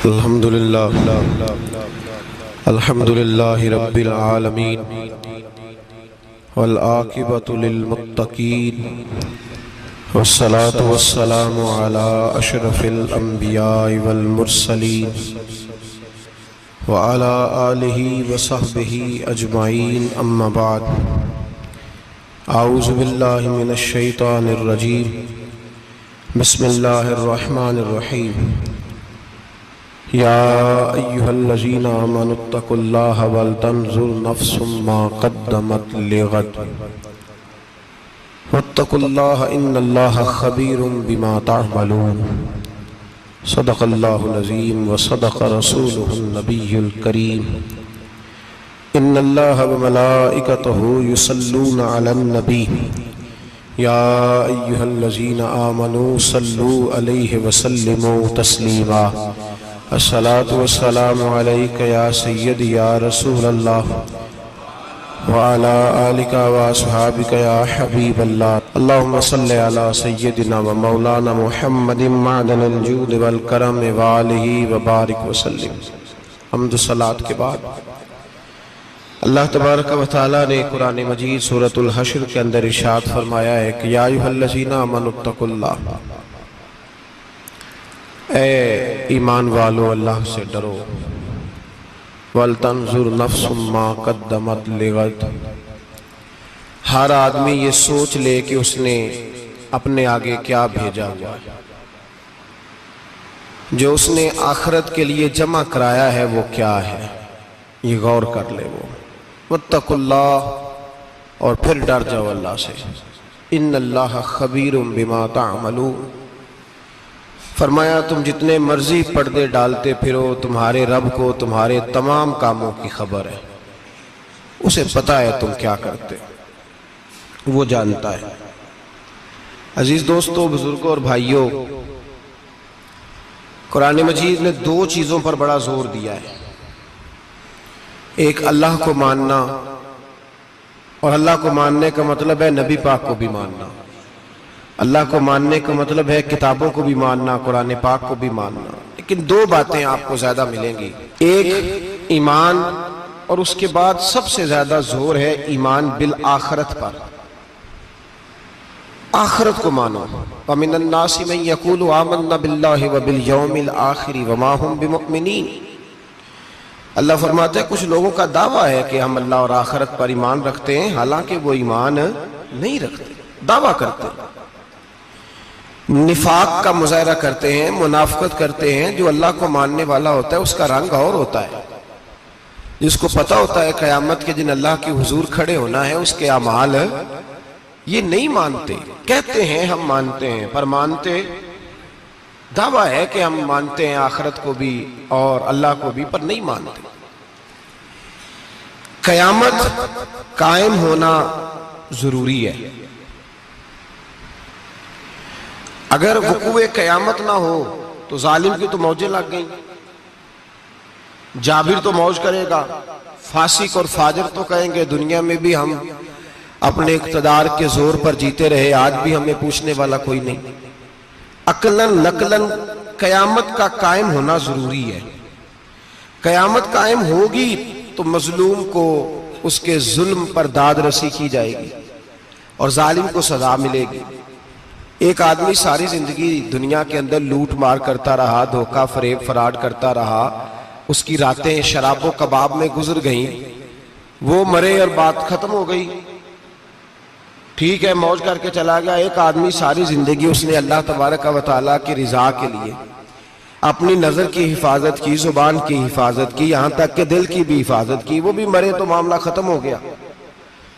الحمد للہ رب العالمین والعاقبۃ للمتقین والصلاة والسلام علی اشرف الانبیاء والمرسلین وعلی آلہ وصحبہ اجمعین اما بعد اعوذ باللہ من الشیطان الرجیم بسم اللہ الرحمن الرحیم یا ایہا الذین آمنوا اتقوا اللہ ولتنظر نفس ما قدمت لغد واتقوا اللہ ان اللہ خبیر بما تعملون صدق اللہ العظیم وصدق رسولہ النبی الکریم ان اللہ وملائکتہ یصلون علی النبی یا ایہا الذین آمنوا صلوا علیہ وسلموا تسلیما الصلاة والسلام علیک یا سید یا رسول اللہ وعلا آلک واصحابک یا حبیب اللہ اللہم صلی علی سیدنا و مولانا محمد معدن الجود والکرم وآلہ وبارک وسلم۔ حمد و صلاة کے بعد اللہ تبارک و تعالیٰ نے قرآن مجید سورۃ الحشر کے اندر ارشاد فرمایا ہے کہ یا ایھا الذین آمنوا اتقوا اللہ، اے ایمان والو اللہ سے ڈرو، وَلْتَنْظُرْ نَفْسٌ مَا قَدَّمَتْ لِغَدٍ، ہر آدمی یہ سوچ لے کہ اس نے اپنے آگے کیا بھیجا ہوا ہے، جو اس نے آخرت کے لیے جمع کرایا ہے وہ کیا ہے، یہ غور کر لے وہ۔ وَاتَّقُوا اللَّهَ، اور پھر ڈر جاؤ اللہ سے، اِنَّ اللَّهَ خَبِيرٌ بِمَا تَعْمَلُونَ، فرمایا تم جتنے مرضی پردے ڈالتے پھرو، تمہارے رب کو تمہارے تمام کاموں کی خبر ہے، اسے پتہ ہے تم کیا کرتے، وہ جانتا ہے۔ عزیز دوستو، بزرگوں اور بھائیوں، قرآن مجید نے دو چیزوں پر بڑا زور دیا ہے، ایک اللہ کو ماننا، اور اللہ کو ماننے کا مطلب ہے نبی پاک کو بھی ماننا، اللہ کو ماننے کا مطلب ہے کتابوں کو بھی ماننا، قرآن پاک کو بھی ماننا۔ لیکن دو باتیں آپ کو زیادہ ملیں گی، ایک ایمان، اور اس کے بعد سب سے زیادہ زور ہے ایمان بالآخرت پر، آخرت کو مانو۔ وَمِنَ النَّاسِ مَن يَقُولُ آمَنَّا بِاللَّهِ وَبِالْيَوْمِ الْآخِرِ وَمَا هُمْ بِمُؤْمِنِينَ، اللہ فرماتا ہے کچھ لوگوں کا دعویٰ ہے کہ ہم اللہ اور آخرت پر ایمان رکھتے ہیں، حالانکہ وہ ایمان نہیں رکھتے، دعویٰ کرتے ہیں، نفاق کا مظاہرہ کرتے ہیں، منافقت کرتے ہیں۔ جو اللہ کو ماننے والا ہوتا ہے اس کا رنگ اور ہوتا ہے، جس کو پتہ ہوتا ہے قیامت کے دن اللہ کے حضور کھڑے ہونا ہے، اس کے اعمال یہ نہیں مانتے، کہتے ہیں ہم مانتے ہیں، پر مانتے، دعویٰ ہے کہ ہم مانتے ہیں آخرت کو بھی اور اللہ کو بھی، پر نہیں مانتے۔ قیامت قائم ہونا ضروری ہے، اگر وقوع قیامت نہ ہو تو ظالم کی تو موجیں لگ گئیں، جابر تو موج کرے گا، فاسق اور فاجر تو کہیں گے دنیا میں بھی ہم اپنے اقتدار کے زور پر جیتے رہے، آج بھی ہمیں پوچھنے والا کوئی نہیں۔ عقلاً نقلاً قیامت کا قائم ہونا ضروری ہے، قیامت قائم ہوگی تو مظلوم کو اس کے ظلم پر داد رسی کی جائے گی اور ظالم کو سزا ملے گی۔ ایک آدمی ساری زندگی دنیا کے اندر لوٹ مار کرتا رہا، دھوکہ فریب فراڈ کرتا رہا، اس کی راتیں شراب و کباب میں گزر گئیں، وہ مرے اور بات ختم ہو گئی، ٹھیک ہے موج کر کے چلا گیا۔ ایک آدمی ساری زندگی اس نے اللہ تبارک و تعالیٰ کی رضا کے لیے اپنی نظر کی حفاظت کی، زبان کی حفاظت کی، یہاں تک کہ دل کی بھی حفاظت کی، وہ بھی مرے تو معاملہ ختم ہو گیا۔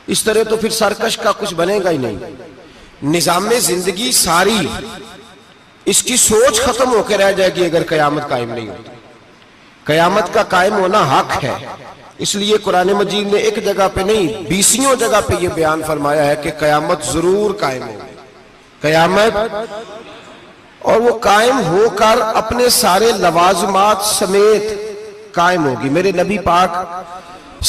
اس طرح تو پھر سرکش کا کچھ بنے گا ہی نہیں، نظام زندگی ساری اس کی سوچ ختم ہو کے رہ جائے گی اگر قیامت قائم نہیں ہوتی۔ قیامت کا قائم ہونا حق ہے، اس لیے قرآن مجید نے ایک جگہ پہ نہیں 20 جگہ پہ یہ بیان فرمایا ہے کہ قیامت ضرور قائم ہوگی، قیامت، اور وہ قائم ہو کر اپنے سارے لوازمات سمیت قائم ہوگی۔ میرے نبی پاک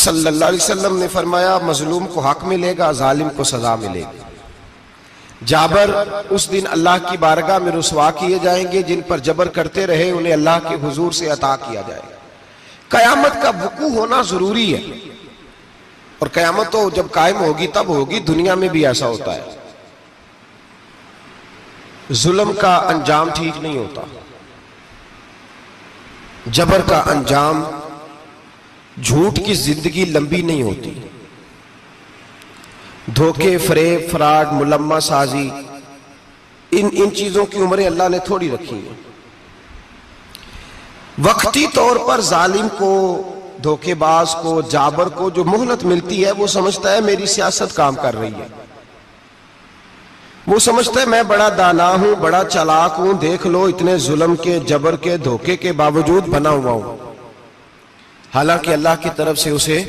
صلی اللہ علیہ وسلم نے فرمایا مظلوم کو حق ملے گا، ظالم کو سزا ملے گی۔ جابر اس دن اللہ کی بارگاہ میں رسوا کیے جائیں گے، جن پر جبر کرتے رہے انہیں اللہ کے حضور سے عطا کیا جائے گا۔ قیامت کا وقوع ہونا ضروری ہے، اور قیامت تو جب قائم ہوگی تب ہوگی، دنیا میں بھی ایسا ہوتا ہے۔ ظلم کا انجام ٹھیک نہیں ہوتا، جبر کا انجام، جھوٹ کی زندگی لمبی نہیں ہوتی، دھوکے، فریب، فراڈ، ملمہ سازی، ان چیزوں کی عمریں اللہ نے تھوڑی رکھی ہیں۔ وقتی طور پر ظالم کو، دھوکے باز کو، جابر کو جو مہلت ملتی ہے وہ سمجھتا ہے میری سیاست کام کر رہی ہے، وہ سمجھتا ہے میں بڑا دانا ہوں، بڑا چالاک ہوں، دیکھ لو اتنے ظلم کے، جبر کے، دھوکے کے باوجود بنا ہوا ہوں۔ حالانکہ اللہ کی طرف سے اسے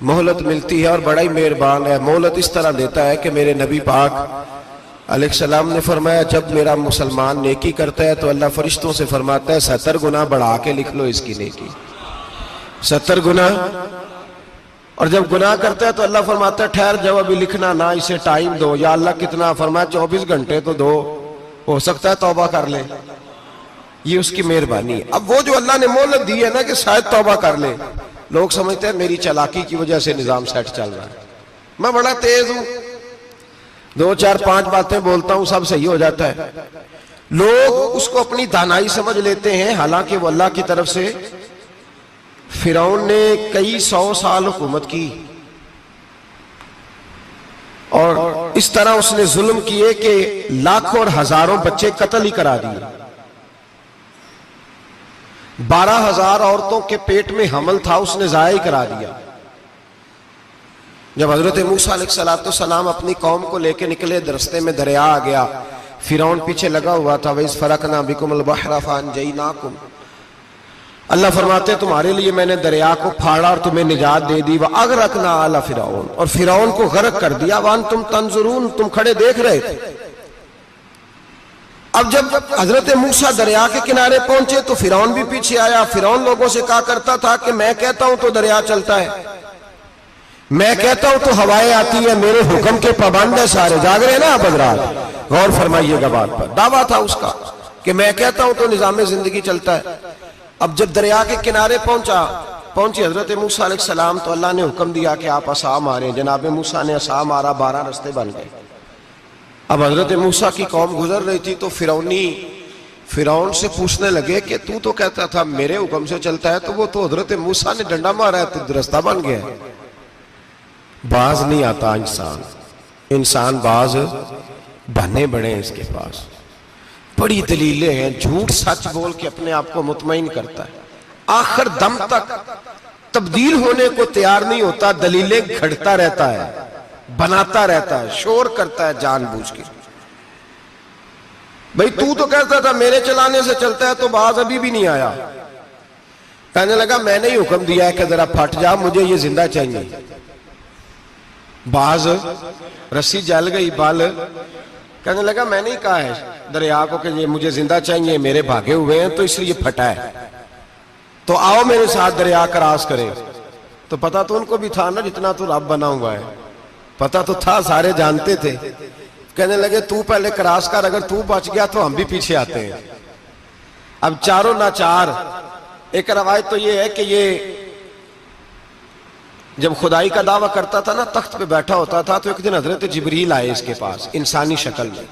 مہلت ملتی ہے، اور بڑا ہی مہربان ہے، مہلت اس طرح دیتا ہے کہ میرے نبی پاک علیہ السلام نے فرمایا جب میرا مسلمان نیکی کرتا ہے تو اللہ فرشتوں سے فرماتا ہے 70 گنا بڑھا کے لکھ لو اس کی نیکی، 70 گنا۔ اور جب گناہ کرتا ہے تو اللہ فرماتا ہے ٹھہر جاؤ ابھی لکھنا نہ، اسے ٹائم دو۔ یا اللہ کتنا؟ فرمایا 24 گھنٹے تو دو، ہو سکتا ہے توبہ کر لے، یہ اس کی مہربانی ہے۔ اب وہ جو اللہ نے مہلت دی ہے نا کہ شاید توبہ کر لے، لوگ سمجھتے ہیں میری چالاکی کی وجہ سے نظام سیٹ چل رہا ہے، میں بڑا تیز ہوں، 2 4 5 باتیں بولتا ہوں سب صحیح ہو جاتا ہے۔ لوگ اس کو اپنی دانائی سمجھ لیتے ہیں، حالانکہ وہ اللہ کی طرف سے۔ فرعون نے کئی 100 سال حکومت کی، اور اس طرح اس نے ظلم کیے کہ لاکھوں اور ہزاروں بچے قتل ہی کرا دیے، 12,000 عورتوں کے پیٹ میں حمل تھا اس نے ضائع کرا دیا۔ جب حضرت موسیٰ علیہ السلام اپنی قوم کو لے کے نکلے، رستے میں دریا آ گیا، فرعون پیچھے لگا ہوا تھا، وَإِذْ فَرَقْنَا بِكُمُ الْبَحْرَ فَأَنْجَيْنَاكُمْ، اللہ فرماتے تمہارے لیے میں نے دریا کو پھاڑا اور تمہیں نجات دے دی، وَأَغْرَقْنَا آلَ فِرْعَوْنَ، اور فرعون کو غرق کر دیا، وَأَنْتُمْ تَنْظُرُونَ، تم کھڑے دیکھ رہے تھے۔ اب جب حضرت موسیٰ دریا کے کنارے پہنچے تو فرعون بھی پیچھے آیا۔ فرعون لوگوں سے کہا کرتا تھا کہ میں کہتا ہوں تو دریا چلتا ہے، میں کہتا ہوں تو ہوائیں آتی ہیں، میرے حکم کے پابند ہے سارے۔ جاگ رہے ہیں نا آپ حضرات، غور فرمائیے گا بات پر۔ دعویٰ تھا اس کا کہ میں کہتا ہوں تو نظام زندگی چلتا ہے۔ اب جب دریا کے کنارے پہنچی حضرت موسیٰ علیہ السلام تو اللہ نے حکم دیا کہ آپ عصا ماریں۔ جناب موسیٰ نے عصا مارا، 12 رستے بن گئے۔ اب حضرت موسیٰ کی قوم گزر رہی تھی تو فرعون سے پوچھنے لگے کہ تو کہتا تھا میرے حکم سے چلتا ہے، تو وہ تو حضرت موسیٰ نے ڈنڈا مارا ہے تو رستہ بن گیا۔ باز نہیں آتا انسان باز بنے بڑے ہیں اس کے پاس، بڑی دلیلیں ہیں، جھوٹ سچ بول کے اپنے آپ کو مطمئن کرتا ہے، آخر دم تک تبدیل ہونے کو تیار نہیں ہوتا، دلیلیں گھڑتا رہتا ہے، بناتا رہتا ہے، شور کرتا ہے جان بوجھ کے۔ بھئی تو کہتا تھا میرے چلانے سے چلتا ہے، تو باز ابھی بھی نہیں آیا۔ کہنے لگا میں نے ہی حکم دیا ہے کہ ذرا پھٹ جا، مجھے یہ زندہ چاہیے۔ باز رسی جل گئی، بال کہنے لگا میں نے ہی کہا ہے دریا کو کہ یہ مجھے زندہ چاہیے، میرے بھاگے ہوئے ہیں تو اس لیے پھٹا ہے، تو آؤ میرے ساتھ دریا کراس کریں۔ تو پتا تو ان کو بھی تھا نا جتنا تو رب بنا ہوا ہے، پتا تو تھا، سارے جانتے تھے۔ کہنے لگے تو پہلے کراس کر، اگر تو بچ گیا تو ہم بھی پیچھے آتے ہیں۔ اب چاروں ناچار۔ ایک روایت تو یہ ہے کہ یہ جب خدائی کا دعویٰ کرتا تھا نا، تخت پہ بیٹھا ہوتا تھا، تو ایک دن حضرت جبریل آئے اس کے پاس انسانی شکل میں،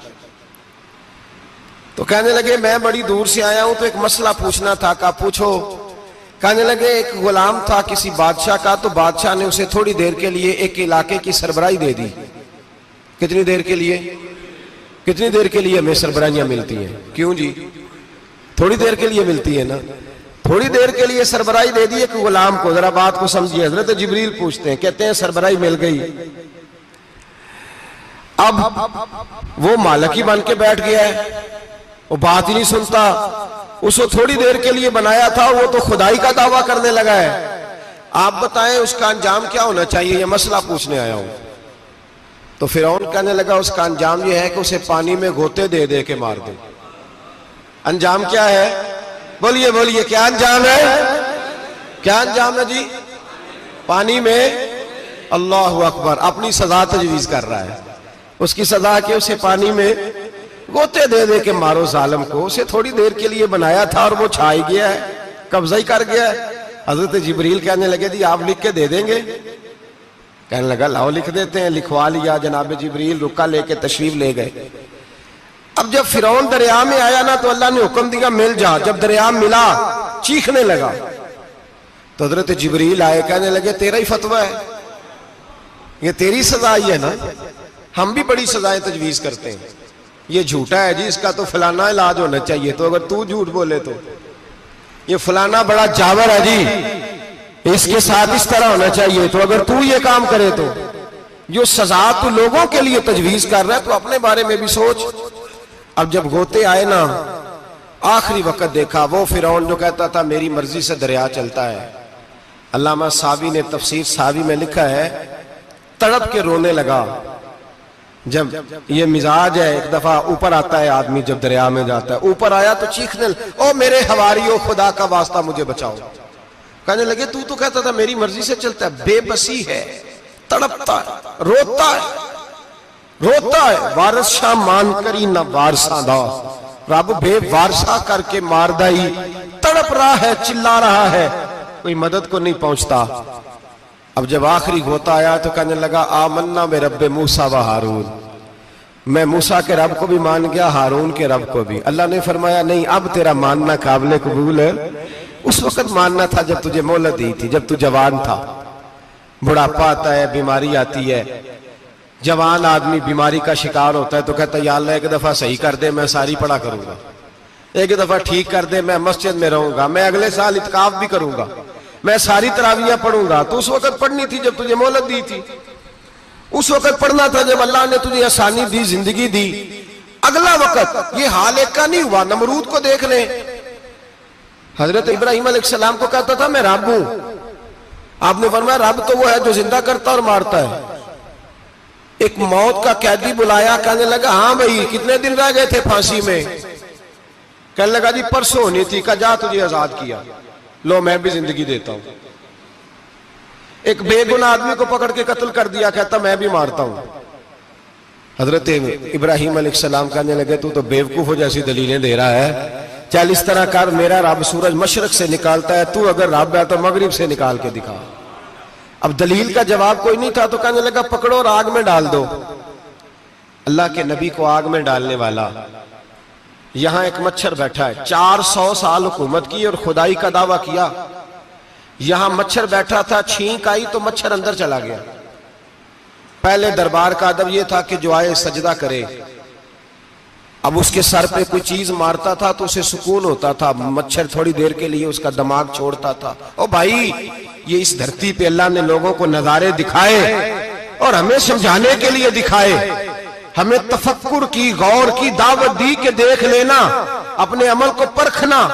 تو کہنے لگے میں بڑی دور سے آیا ہوں تو ایک مسئلہ پوچھنا تھا۔ کہا پوچھو۔ کہنے لگے ایک غلام تھا کسی بادشاہ کا، تو بادشاہ نے اسے تھوڑی دیر کے لیے ایک علاقے کی سربراہی دے دی۔ کتنی دیر کے لیے؟ کتنی دیر کے لیے ہمیں سربراہیاں ملتی ہیں؟ کیوں جی؟ تھوڑی دیر کے لیے ملتی ہے نا، تھوڑی دیر کے لیے سربراہی دے دی ایک غلام کو۔ ذرا بات کو سمجھیے، حضرت جبریل پوچھتے ہیں، کہتے ہیں سربراہی مل گئی، اب وہ مالک ہی بن کے بیٹھ گیا ہے، وہ بات ہی نہیں سنتا، اس کو تھوڑی دیر کے لیے بنایا تھا، وہ تو خدائی کا دعویٰ کرنے لگا ہے۔ آپ بتائیں اس کا انجام کیا ہونا چاہیے، یہ مسئلہ پوچھنے آیا ہوں۔ تو فرعون کہنے لگا اس کا انجام یہ ہے کہ اسے پانی میں گوتے دے دے کے مار دے۔ انجام کیا ہے؟ بولیے بولیے، کیا انجام ہے؟ کیا انجام ہے جی؟ پانی میں۔ اللہ اکبر، اپنی سزا تجویز کر رہا ہے۔ اس کی سزا کہ اسے پانی میں غوطے دے دے کے مارو ظالم کو. اسے تھوڑی دیر کے لیے بنایا تھا اور وہ چھائی گیا ہے, قبضہ ہی کر گیا ہے. حضرت جبریل کہنے لگے جی آپ لکھ کے دے دیں گے؟ کہنے لگا لاؤ لکھ دیتے ہیں. لکھوا لیا. جناب جبریل رکا لے کے تشریف لے گئے. اب جب فرعون دریا میں آیا نا تو اللہ نے حکم دیا مل جا. جب دریا ملا چیخنے لگا تو حضرت جبریل آئے, کہنے لگے تیرا ہی فتویٰ ہے, یہ تیری سزا ہی ہے نا. ہم بھی بڑی سزائیں تجویز کرتے ہیں. یہ جھوٹا ہے جی, اس کا تو فلانا علاج ہونا چاہیے, تو اگر تو جھوٹ بولے تو یہ فلانا بڑا جاور ہے جی, اس کے ساتھ اس طرح ہونا چاہیے, تو اگر تو یہ کام کرے تو جو سزا تو لوگوں کے لیے تجویز کر رہا ہے تو اپنے بارے میں بھی سوچ. اب جب غوطے آئے نا آخری وقت دیکھا وہ فرعون جو کہتا تھا میری مرضی سے دریا چلتا ہے. علامہ ساوی نے تفسیر ساوی میں لکھا ہے تڑپ کے رونے لگا. جب یہ مزاج ہے, ایک دفعہ اوپر آتا ہے آدمی جب دریا میں جاتا ہے, اوپر آیا تو چیخنے او میرے حواریو خدا کا واسطہ مجھے بچاؤ. کہنے لگے تو کہتا تھا میری مرضی سے چلتا ہے. بے بسی ہے, تڑپتا ہے, روتا ہے. وارث شاہ مان کری نہ وارثہ دا, رب بے وارثہ کر کے مار دائی. تڑپ رہا ہے, چلا رہا ہے, کوئی مدد کو نہیں پہنچتا. اب جب آخری غوطہ آیا تو کہنے لگا آمنا میں رب موسیٰ و ہارون, میں موسیٰ کے رب کو بھی مان گیا, ہارون کے رب کو بھی. اللہ نے فرمایا نہیں, اب تیرا ماننا قابل قبول ہے. اس وقت ماننا تھا جب تجھے مہلت دی تھی, جب تو جوان تھا. بڑھاپا آتا ہے, بیماری آتی ہے, جوان آدمی بیماری کا شکار ہوتا ہے تو کہتا ہے یا اللہ ایک دفعہ صحیح کر دے, میں ساری پڑھا کروں گا. ایک دفعہ ٹھیک کر دے, میں مسجد میں رہوں گا, میں اگلے سال اعتکاف بھی کروں گا, میں ساری تراویحیں پڑھوں گا. تو اس وقت پڑھنی تھی جب تجھے مہلت دی تھی. اس وقت پڑھنا تھا جب اللہ نے تجھے آسانی دی, زندگی دی. اگلا وقت یہ حال ایک کا نہیں ہوا. نمرود کو دیکھ لیں, حضرت ابراہیم علیہ السلام کو کہتا تھا میں رب ہوں. آپ نے فرمایا رب تو وہ ہے جو زندہ کرتا اور مارتا ہے. ایک موت کا قیدی بلایا, کہنے لگا ہاں بھائی کتنے دن رہ گئے تھے پھانسی میں؟ کہنے لگا جی پرسوں ہونی تھی. کہا جا تجھے آزاد کیا, لو میں بھی زندگی دیتا ہوں. ایک بے گناہ آدمی کو پکڑ کے قتل کر دیا, کہتا میں بھی مارتا ہوں. حضرت ابراہیم علیہ السلام کہنے لگے تو بیوقوفوں جیسی دلیلیں دے رہا ہے. چل اس طرح کر, میرا رب سورج مشرق سے نکالتا ہے, تو اگر رب ہے تو مغرب سے نکال کے دکھا. اب دلیل کا جواب کوئی نہیں تھا تو کہنے لگا پکڑو اور آگ میں ڈال دو. اللہ کے نبی کو آگ میں ڈالنے والا. یہاں ایک مچھر بیٹھا ہے, 400 سال حکومت کی اور خدائی کا دعویٰ کیا. یہاں مچھر بیٹھا تھا, چھینک آئی تو مچھر اندر چلا گیا. پہلے دربار کا ادب یہ تھا کہ جو آئے سجدہ کرے. اب اس کے سر پہ کوئی چیز مارتا تھا تو اسے سکون ہوتا تھا. مچھر تھوڑی دیر کے لیے اس کا دماغ چھوڑتا تھا. او بھائی یہ اس دھرتی پہ اللہ نے لوگوں کو نظارے دکھائے اور ہمیں سمجھانے کے لیے دکھائے. ہمیں تفکر کی, غور کی دعوت دی کہ دیکھ لینا, اپنے عمل کو پرکھنا.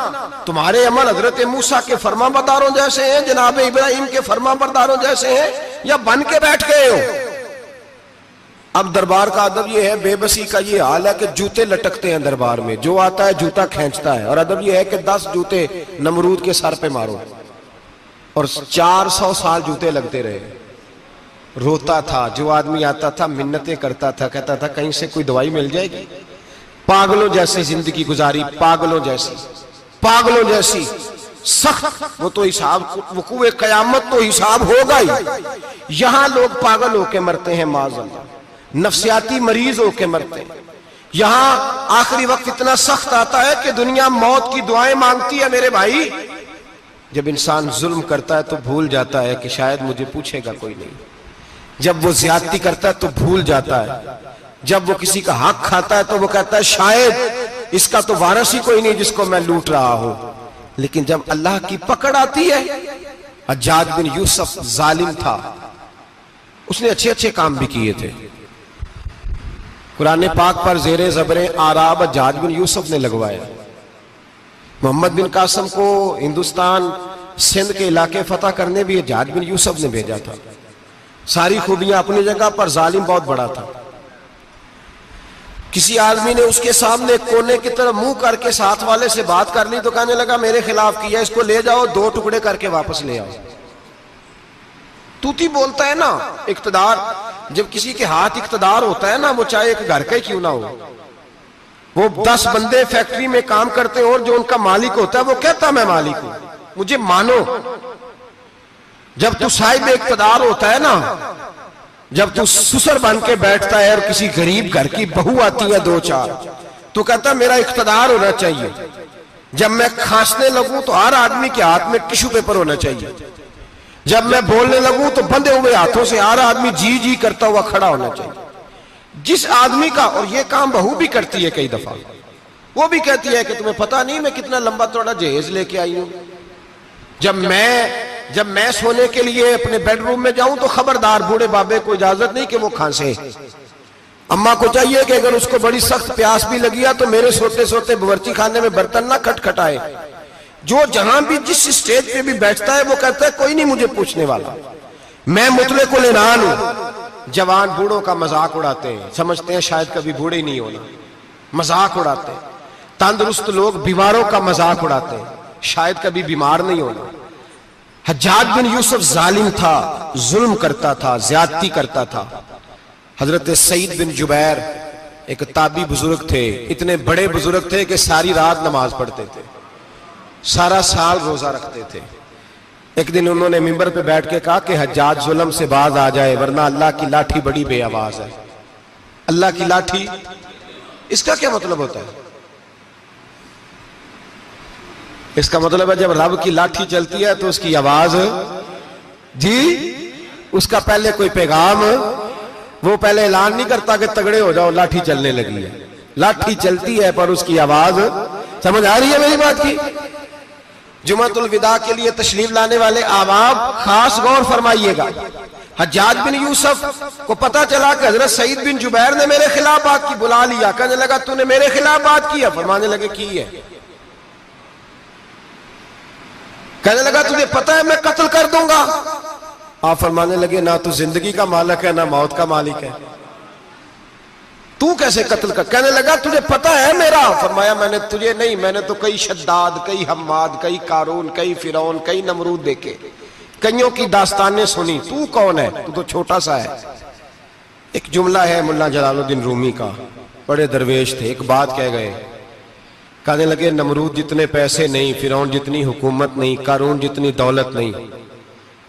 تمہارے عمل حضرت موسیٰ کے فرما برداروں جیسے ہیں, جناب ابراہیم کے فرما برداروں جیسے ہیں, یا بن کے بیٹھ گئے ہو. اب دربار کا ادب یہ ہے, بے بسی کا یہ حال ہے کہ جوتے لٹکتے ہیں دربار میں, جو آتا ہے جوتا کھینچتا ہے. اور ادب یہ ہے کہ 10 جوتے نمرود کے سر پہ مارو. اور 400 سال جوتے لگتے رہے. روتا تھا, جو آدمی آتا تھا منتیں کرتا تھا, کہتا تھا کہیں سے کوئی دوائی مل جائے گی. پاگلوں جیسی زندگی گزاری, پاگلوں جیسی سخت. وہ تو حساب, وقوع قیامت تو حساب ہوگا ہی. یہاں لوگ پاگل ہو کے مرتے ہیں, معاذ اللہ, نفسیاتی مریض ہو کے مرتے ہیں. یہاں آخری وقت اتنا سخت آتا ہے کہ دنیا موت کی دعائیں مانگتی ہے. میرے بھائی جب انسان ظلم کرتا ہے تو بھول جاتا ہے کہ شاید مجھے پوچھے گا کوئی نہیں. جب وہ زیادتی کرتا ہے تو بھول جاتا ہے. جب وہ کسی کا حق کھاتا ہے تو وہ کہتا ہے شاید اس کا تو وارث ہی کوئی نہیں جس کو میں لوٹ رہا ہوں. لیکن جب اللہ کی پکڑ آتی ہے, حجاج بن یوسف ظالم تھا, اس نے اچھے کام بھی کیے تھے. قرآن پاک پر زیر زبر آراب حجاج بن یوسف نے لگوایا. محمد بن قاسم کو ہندوستان سندھ کے علاقے فتح کرنے بھی حجاج بن یوسف نے بھیجا تھا. ساری خوبیاں اپنی جگہ پر, ظالم بہت بڑا تھا. کسی آدمی نے اس کے سامنے کونے کی طرف منہ کر کے ساتھ والے سے بات کر لی تو کہنے لگا میرے خلاف کیا, اس کو لے جاؤ, 2 ٹکڑے کر کے واپس لے آؤ. توتی بولتا ہے نا اقتدار، جب کسی کے ہاتھ اقتدار ہوتا ہے نا، وہ چاہے ایک گھر کا ہی کیوں نہ ہو، وہ 10 بندے فیکٹری میں کام کرتے اور جو ان کا مالک ہوتا ہے وہ کہتا میں مالک ہوں، مجھے مانو۔ جب تو صاحب اقتدار ہوتا ہے نا، جب تو سسر بن کے بیٹھتا ہے اور کسی غریب گھر کی بہو آتی ہے 2-4 تو کہتا میرا اقتدار ہونا چاہیے، جب میں کھانسنے لگوں تو ہر آدمی کے ہاتھ میں ٹشو پیپر ہونا چاہیے، جب میں بولنے لگوں تو بندھے ہوئے ہاتھوں سے ہر آدمی جی جی کرتا ہوا کھڑا ہونا چاہیے۔ جس آدمی کا، اور یہ کام بہو بھی کرتی ہے کئی دفعہ، وہ بھی کہتی ہے کہ تمہیں پتا نہیں میں کتنا لمبا چوڑا جہیز لے کے آئی ہوں، جب میں سونے کے لیے اپنے بیڈ روم میں جاؤں تو خبردار بوڑھے بابے کو اجازت نہیں کہ وہ کھانسے، اماں کو چاہیے کہ اگر اس کو بڑی سخت پیاس بھی لگی ہے تو میرے سوتے سوتے باورچی خانے میں برتن نہ کھٹکھٹائے۔ جو جہاں بھی جس اسٹیج پہ بھی بیٹھتا ہے وہ کہتا ہے کوئی نہیں مجھے پوچھنے والا، میں مطلق العنان ہوں۔ جوان بوڑھوں کا مذاق اڑاتے ہیں، سمجھتے ہیں شاید کبھی بوڑھے نہیں ہونا، مذاق اڑاتے ہیں۔ تندرست لوگ بیماروں کا مذاق اڑاتے ہیں، شاید کبھی بیمار نہیں ہونا۔ حجاج بن یوسف ظالم تھا، ظلم کرتا تھا، زیادتی کرتا تھا۔ حضرت سعید بن جبیر ایک تابعی بزرگ تھے، اتنے بڑے بزرگ تھے کہ ساری رات نماز پڑھتے تھے، سارا سال روزہ رکھتے تھے۔ ایک دن انہوں نے منبر پہ بیٹھ کے کہا کہ حجاج ظلم سے باز آ جائے ورنہ اللہ کی لاٹھی بڑی بے آواز ہے۔ اللہ کی لاٹھی، اس کا کیا مطلب ہوتا ہے؟ اس کا مطلب ہے جب رب کی لاٹھی چلتی ہے تو اس کی آواز، جی اس کا پہلے کوئی پیغام، وہ پہلے اعلان نہیں کرتا کہ تگڑے ہو جاؤ لاٹھی چلنے لگی ہے، لاٹھی چلتی ہے پر اس کی آواز، سمجھ آ رہی ہے میری بات کی؟ جمعۃ الوداع کے لیے تشریف لانے والے احباب خاص غور فرمائیے گا۔ حجاج بن یوسف کو پتا چلا کہ حضرت سعید بن جبیر نے میرے خلاف بات کی، بلا لیا، کہنے لگا تو نے میرے خلاف بات کی ہے؟ فرمانے لگے کی ہے۔ کہنے لگا تجھے پتا ہے میں قتل کر دوں گا؟ آپ فرمانے لگے نہ تو زندگی کا مالک ہے نہ موت کا مالک ہے، تو کیسے قتل کر؟ کہنے لگا تجھے پتا ہے میرا؟ فرمایا میں نے تجھے نہیں، میں نے تو کئی شداد، کئی حماد، کئی قارون، کئی فرعون، کئی نمرود دیکھے، کئیوں کی داستانیں سنی، تو کون ہے؟ تو چھوٹا سا ہے۔ ایک جملہ ہے ملا جلال الدین رومی کا، بڑے درویش تھے، ایک بات کہہ گئے، کہنے لگے نمرود جتنے پیسے نہیں، فرعون جتنی حکومت نہیں، قارون جتنی دولت نہیں،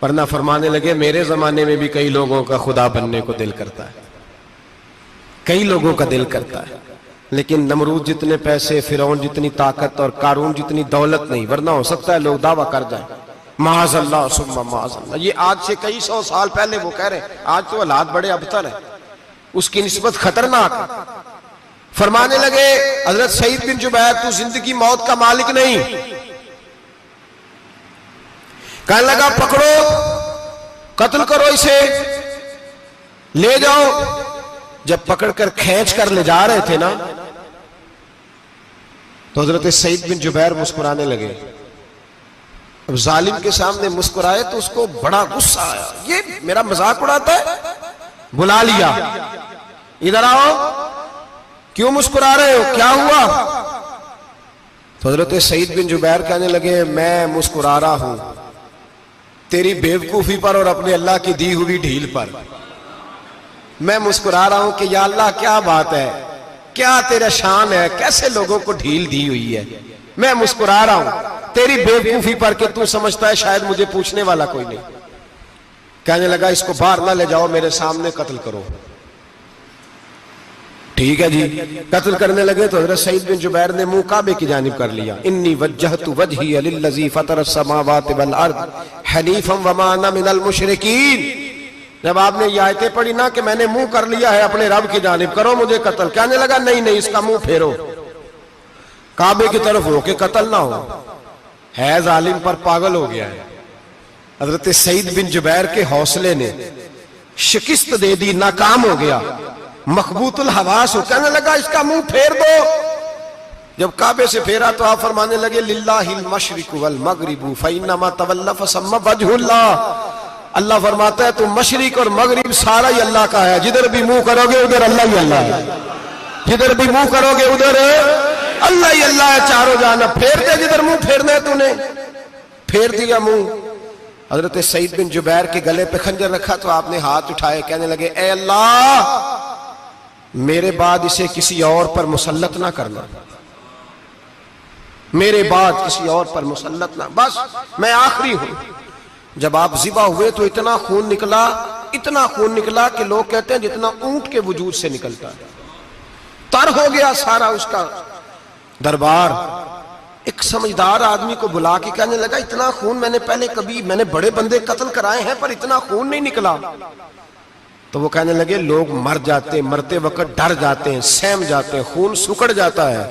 ورنہ فرمانے لگے میرے زمانے میں بھی کئی لوگوں کا خدا بننے کو دل کرتا ہے، کئی لوگوں کا دل کرتا ہے، لیکن نمرود جتنے پیسے، فرعون جتنی طاقت اور قارون جتنی دولت نہیں، ورنہ ہو سکتا ہے لوگ دعویٰ کر جائیں معاذ اللہ ثم معاذ اللہ۔ یہ آج سے کئی سو سال پہلے وہ کہہ رہے ہیں، آج تو حالات بڑے ابتر ہیں، اس کی نسبت خطرناک ہے۔ فرمانے لگے حضرت سعید بن جبیر تو زندگی موت کا مالک نہیں۔ کہنے لگا پکڑو، قتل کرو اسے، لے جاؤ۔ جب پکڑ کر کھینچ کر لے جا رہے تھے نا تو حضرت سعید بن جبیر مسکرانے لگے۔ اب ظالم کے سامنے مسکرائے تو اس کو بڑا غصہ آیا، یہ میرا مذاق اڑاتا ہے؟ بلا لیا، ادھر آؤ، کیوں مسکرا رہے ہو، کیا ہوا؟ تو حضرت سعید بن جبیر کہنے لگے میں مسکرا رہا ہوں تیری بیوقوفی پر اور اپنے اللہ کی دی ہوئی ڈھیل پر۔ میں مسکرا رہا ہوں کہ یا اللہ کیا بات ہے، کیا تیرا شان ہے، کیسے لوگوں کو ڈھیل دی ہوئی ہے۔ میں مسکرا رہا ہوں تیری بیوقوفی پر کہ تو سمجھتا ہے شاید مجھے پوچھنے والا کوئی نہیں۔ کہنے لگا اس کو باہر نہ لے جاؤ، میرے سامنے قتل کرو۔ ٹھیک ہے جی، قتل کرنے لگے تو حضرت سعید بن جبیر نے منہ کعبے کی جانب کر لیا، انی وجہت وجہی للذی فطر السماوات والارض حنیفا وما انا من المشرکین۔ جب آپ نے یہ آیتیں پڑھی نا کہ میں نے منہ کر لیا ہے اپنے رب کی جانب، کرو مجھے قتل، کہنے لگا نہیں نہیں، اس کا منہ پھیرو، کعبے کی طرف ہو کے قتل نہ ہو، ہے ظالم پر پاگل ہو گیا ہے۔ حضرت سعید بن جبیر کے حوصلے نے شکست دے دی، ناکام ہو گیا، مخبوط الحواس ہو، کہنے لگا اس کا منہ پھیر دو۔ جب کعبے سے پھیرا تو آپ فرمانے لگے للہ المشرق والمغرب فإنما تولى فثم وجه اللہ۔ اللہ فرماتا ہے تو مشرق اور مغرب سارا ہی اللہ کا ہے، جدھر بھی منہ کرو گے ادھر اللہ ہی اللہ ہے، جدھر بھی منہ کرو گے ادھر اللہ ہی اللہ ہے، چاروں جانب۔ پھیر دے جدھر منہ پھیرنا ہے، تو نے پھیر دیا منہ۔ حضرت سعید بن جبیر کے گلے پہ خنجر رکھا تو آپ نے ہاتھ اٹھائے، کہنے لگے اے اللہ میرے بعد اسے کسی اور پر مسلط نہ کرنا، میرے بعد کسی اور پر مسلط نہ، بس میں آخری ہوں۔ جب آپ ذبح ہوئے تو اتنا خون نکلا کہ لوگ کہتے ہیں جتنا اونٹ کے وجود سے نکلتا ہے، تر ہو گیا سارا اس کا دربار۔ ایک سمجھدار آدمی کو بلا کے کہنے لگا اتنا خون میں نے بڑے بندے قتل کرائے ہیں پر اتنا خون نہیں نکلا۔ تو وہ کہنے لگے لوگ مر جاتے ہیں، مرتے وقت ڈر جاتے ہیں، سہم جاتے ہیں، خون سکڑ جاتا ہے،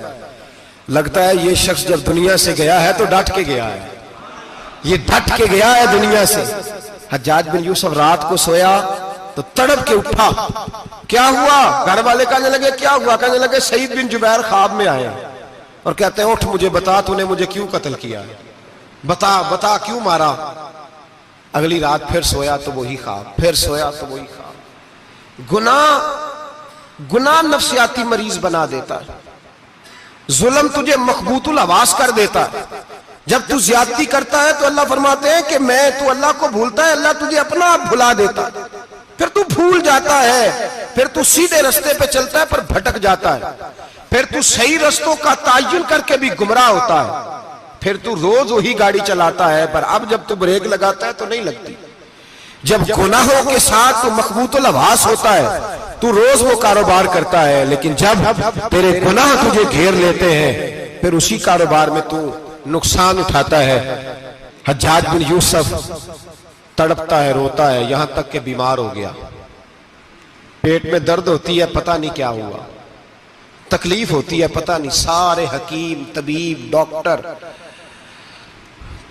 لگتا ہے یہ شخص جب دنیا سے گیا ہے تو ڈٹ کے گیا ہے، یہ ڈٹ کے گیا ہے دنیا سے۔ حجاج بن یوسف رات کو سویا تو تڑپ کے اٹھا، کیا ہوا؟ گھر والے کہنے لگے کیا ہوا؟ کہنے لگے سعید بن جبیر خواب میں آئے اور کہتے ہیں اٹھ مجھے بتا تو نے مجھے کیوں قتل کیا ہے، بتا کیوں مارا؟ اگلی رات پھر سویا تو وہی خواب، پھر سویا تو وہی خواب۔ گناہ نفسیاتی مریض بنا دیتا ہے، ظلم تجھے مخبوط الحواس کر دیتا ہے۔ جب تو زیادتی کرتا ہے تو اللہ فرماتے ہیں کہ تو اللہ کو بھولتا ہے، اللہ تجھے اپنا آپ بھلا دیتا ہے، پھر تو بھول جاتا ہے، پھر تو سیدھے رستے پہ چلتا ہے پر بھٹک جاتا ہے، پھر تو صحیح رستوں کا تعین کر کے بھی گمراہ ہوتا ہے، پھر تو روز وہی گاڑی چلاتا ہے پر اب جب تو بریک لگاتا ہے تو نہیں لگتی۔ جب گناہوں کے ساتھ تو مخبوط الحواس ہوتا ہے تو روز وہ کاروبار کرتا ہے، لیکن جب تیرے گناہ تجھے گھیر لیتے ہیں پھر اسی کاروبار میں تو نقصان اٹھاتا ہے۔ حجاج بن یوسف تڑپتا ہے، روتا ہے، یہاں تک کہ بیمار ہو گیا، پیٹ میں درد ہوتی ہے، پتہ نہیں کیا ہوا، تکلیف ہوتی ہے، پتہ نہیں، سارے حکیم، طبیب، ڈاکٹر،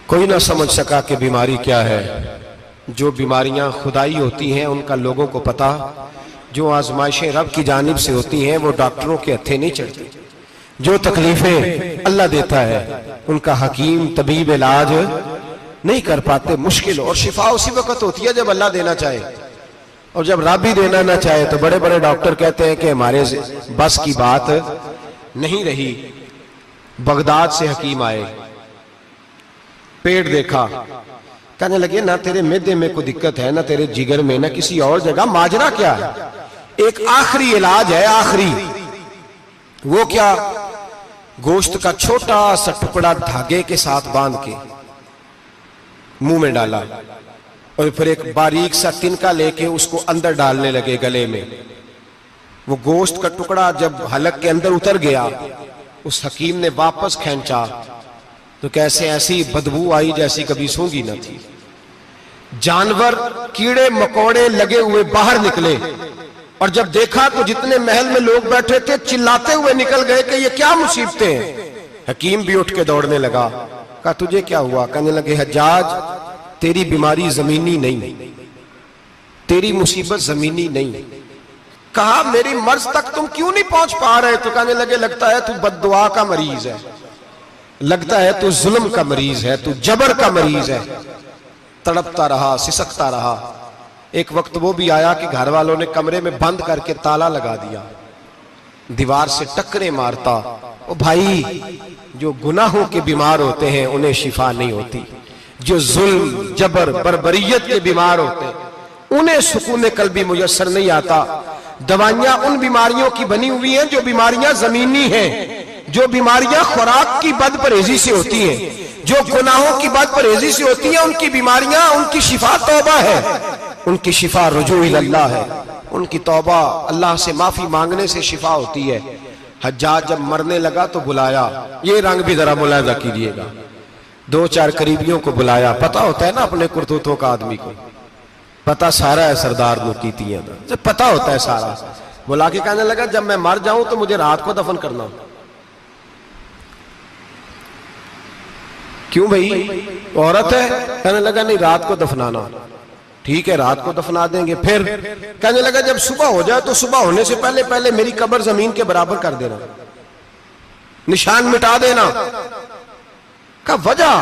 کوئی نہ سمجھ سکا کہ بیماری کیا ہے۔ جو بیماریاں خدائی ہوتی ہیں ان کا لوگوں کو پتا، جو آزمائشیں رب کی جانب سے ہوتی ہیں وہ ڈاکٹروں کے ہتھے نہیں چڑھتی، جو تکلیفیں اللہ دیتا ہے ان کا حکیم طبیب علاج نہیں کر پاتے، مشکل، اور شفا اسی وقت ہوتی ہے جب اللہ دینا چاہے، اور جب رب بھی دینا نہ چاہے تو بڑے بڑے ڈاکٹر کہتے ہیں کہ ہمارے بس کی بات نہیں رہی۔ بغداد سے حکیم آئے، پیٹ دیکھا، کہنے لگے نہ تیرے معدے میں کوئی دقت ہے، نہ تیرے جگر میں، نہ کسی اور جگہ، ماجرا کیا ہے؟ ایک آخری علاج ہے، آخری، وہ کیا؟ گوشت کا چھوٹا سا ٹکڑا دھاگے کے ساتھ باندھ کے منہ میں ڈالا اور پھر ایک باریک سا تنکا لے کے اس کو اندر ڈالنے لگے گلے میں۔ وہ گوشت کا ٹکڑا جب حلق کے اندر اتر گیا، اس حکیم نے واپس کھینچا تو کیسے ایسی بدبو آئی جیسی کبھی سونگی نہ تھی۔ جانور، کیڑے مکوڑے لگے ہوئے باہر نکلے، اور جب دیکھا تو جتنے محل میں لوگ بیٹھے تھے چلاتے ہوئے نکل گئے کہ یہ کیا مصیبتیں ہیں۔ حکیم بھی اٹھ کے دوڑنے لگا، کہا تجھے کیا ہوا؟ کہنے لگے حجاج تیری بیماری زمینی نہیں، تیری مصیبت زمینی نہیں۔ کہا میری مرض تک تم کیوں نہیں پہنچ پا رہے؟ تو کہنے لگے لگتا ہے تو بد دعا کا مریض ہے، لگتا ہے تو ظلم کا مریض ہے، تو جبر کا مریض ہے۔ تڑپتا رہا، سسکتا رہا۔ ایک وقت وہ بھی آیا کہ گھر والوں نے کمرے میں بند کر کے تالا لگا دیا، دیوار سے ٹکرے مارتا۔ او بھائی، جو گناہوں کے بیمار ہوتے ہیں انہیں شفا نہیں ہوتی، جو ظلم، جبر، بربریت کے بیمار ہوتے ہیں انہیں سکون قلبی میسر نہیں آتا۔ دوائیاں ان بیماریوں کی بنی ہوئی ہیں جو بیماریاں زمینی ہیں، جو بیماریاں خوراک کی بد پرہیزی سے ہوتی ہیں، جو گناہوں کی بد پرہیزی سے ہوتی ہیں، ان کی بیماریاں، ان کی شفا توبہ ہے، ان کی شفا رجوع اللہ ہے، ان کی توبہ اللہ سے معافی مانگنے سے شفا ہوتی ہے۔ حجاج جب مرنے لگا تو بلایا، یہ رنگ بھی ذرا ملاحظہ کیجئے گا، دو چار قریبیوں کو بلایا، پتہ ہوتا ہے نا اپنے کرتوتوں کا آدمی کو، پتہ سارا ہے سردار نوکیتیاں دا، پتہ ہوتا ہے سارا۔ بلا کے کہنے لگا جب میں مر جاؤں تو مجھے رات کو دفن کرنا۔ کیوں بھئی عورت ہے؟ کہنے لگا نہیں رات کو دفنانا۔ ٹھیک ہے رات کو دفنا دیں گے۔ پھر کہنے لگا جب صبح ہو جائے تو صبح ہونے سے پہلے پہلے میری قبر زمین کے برابر کر دینا، نشان مٹا دینا۔ کہا وجہ؟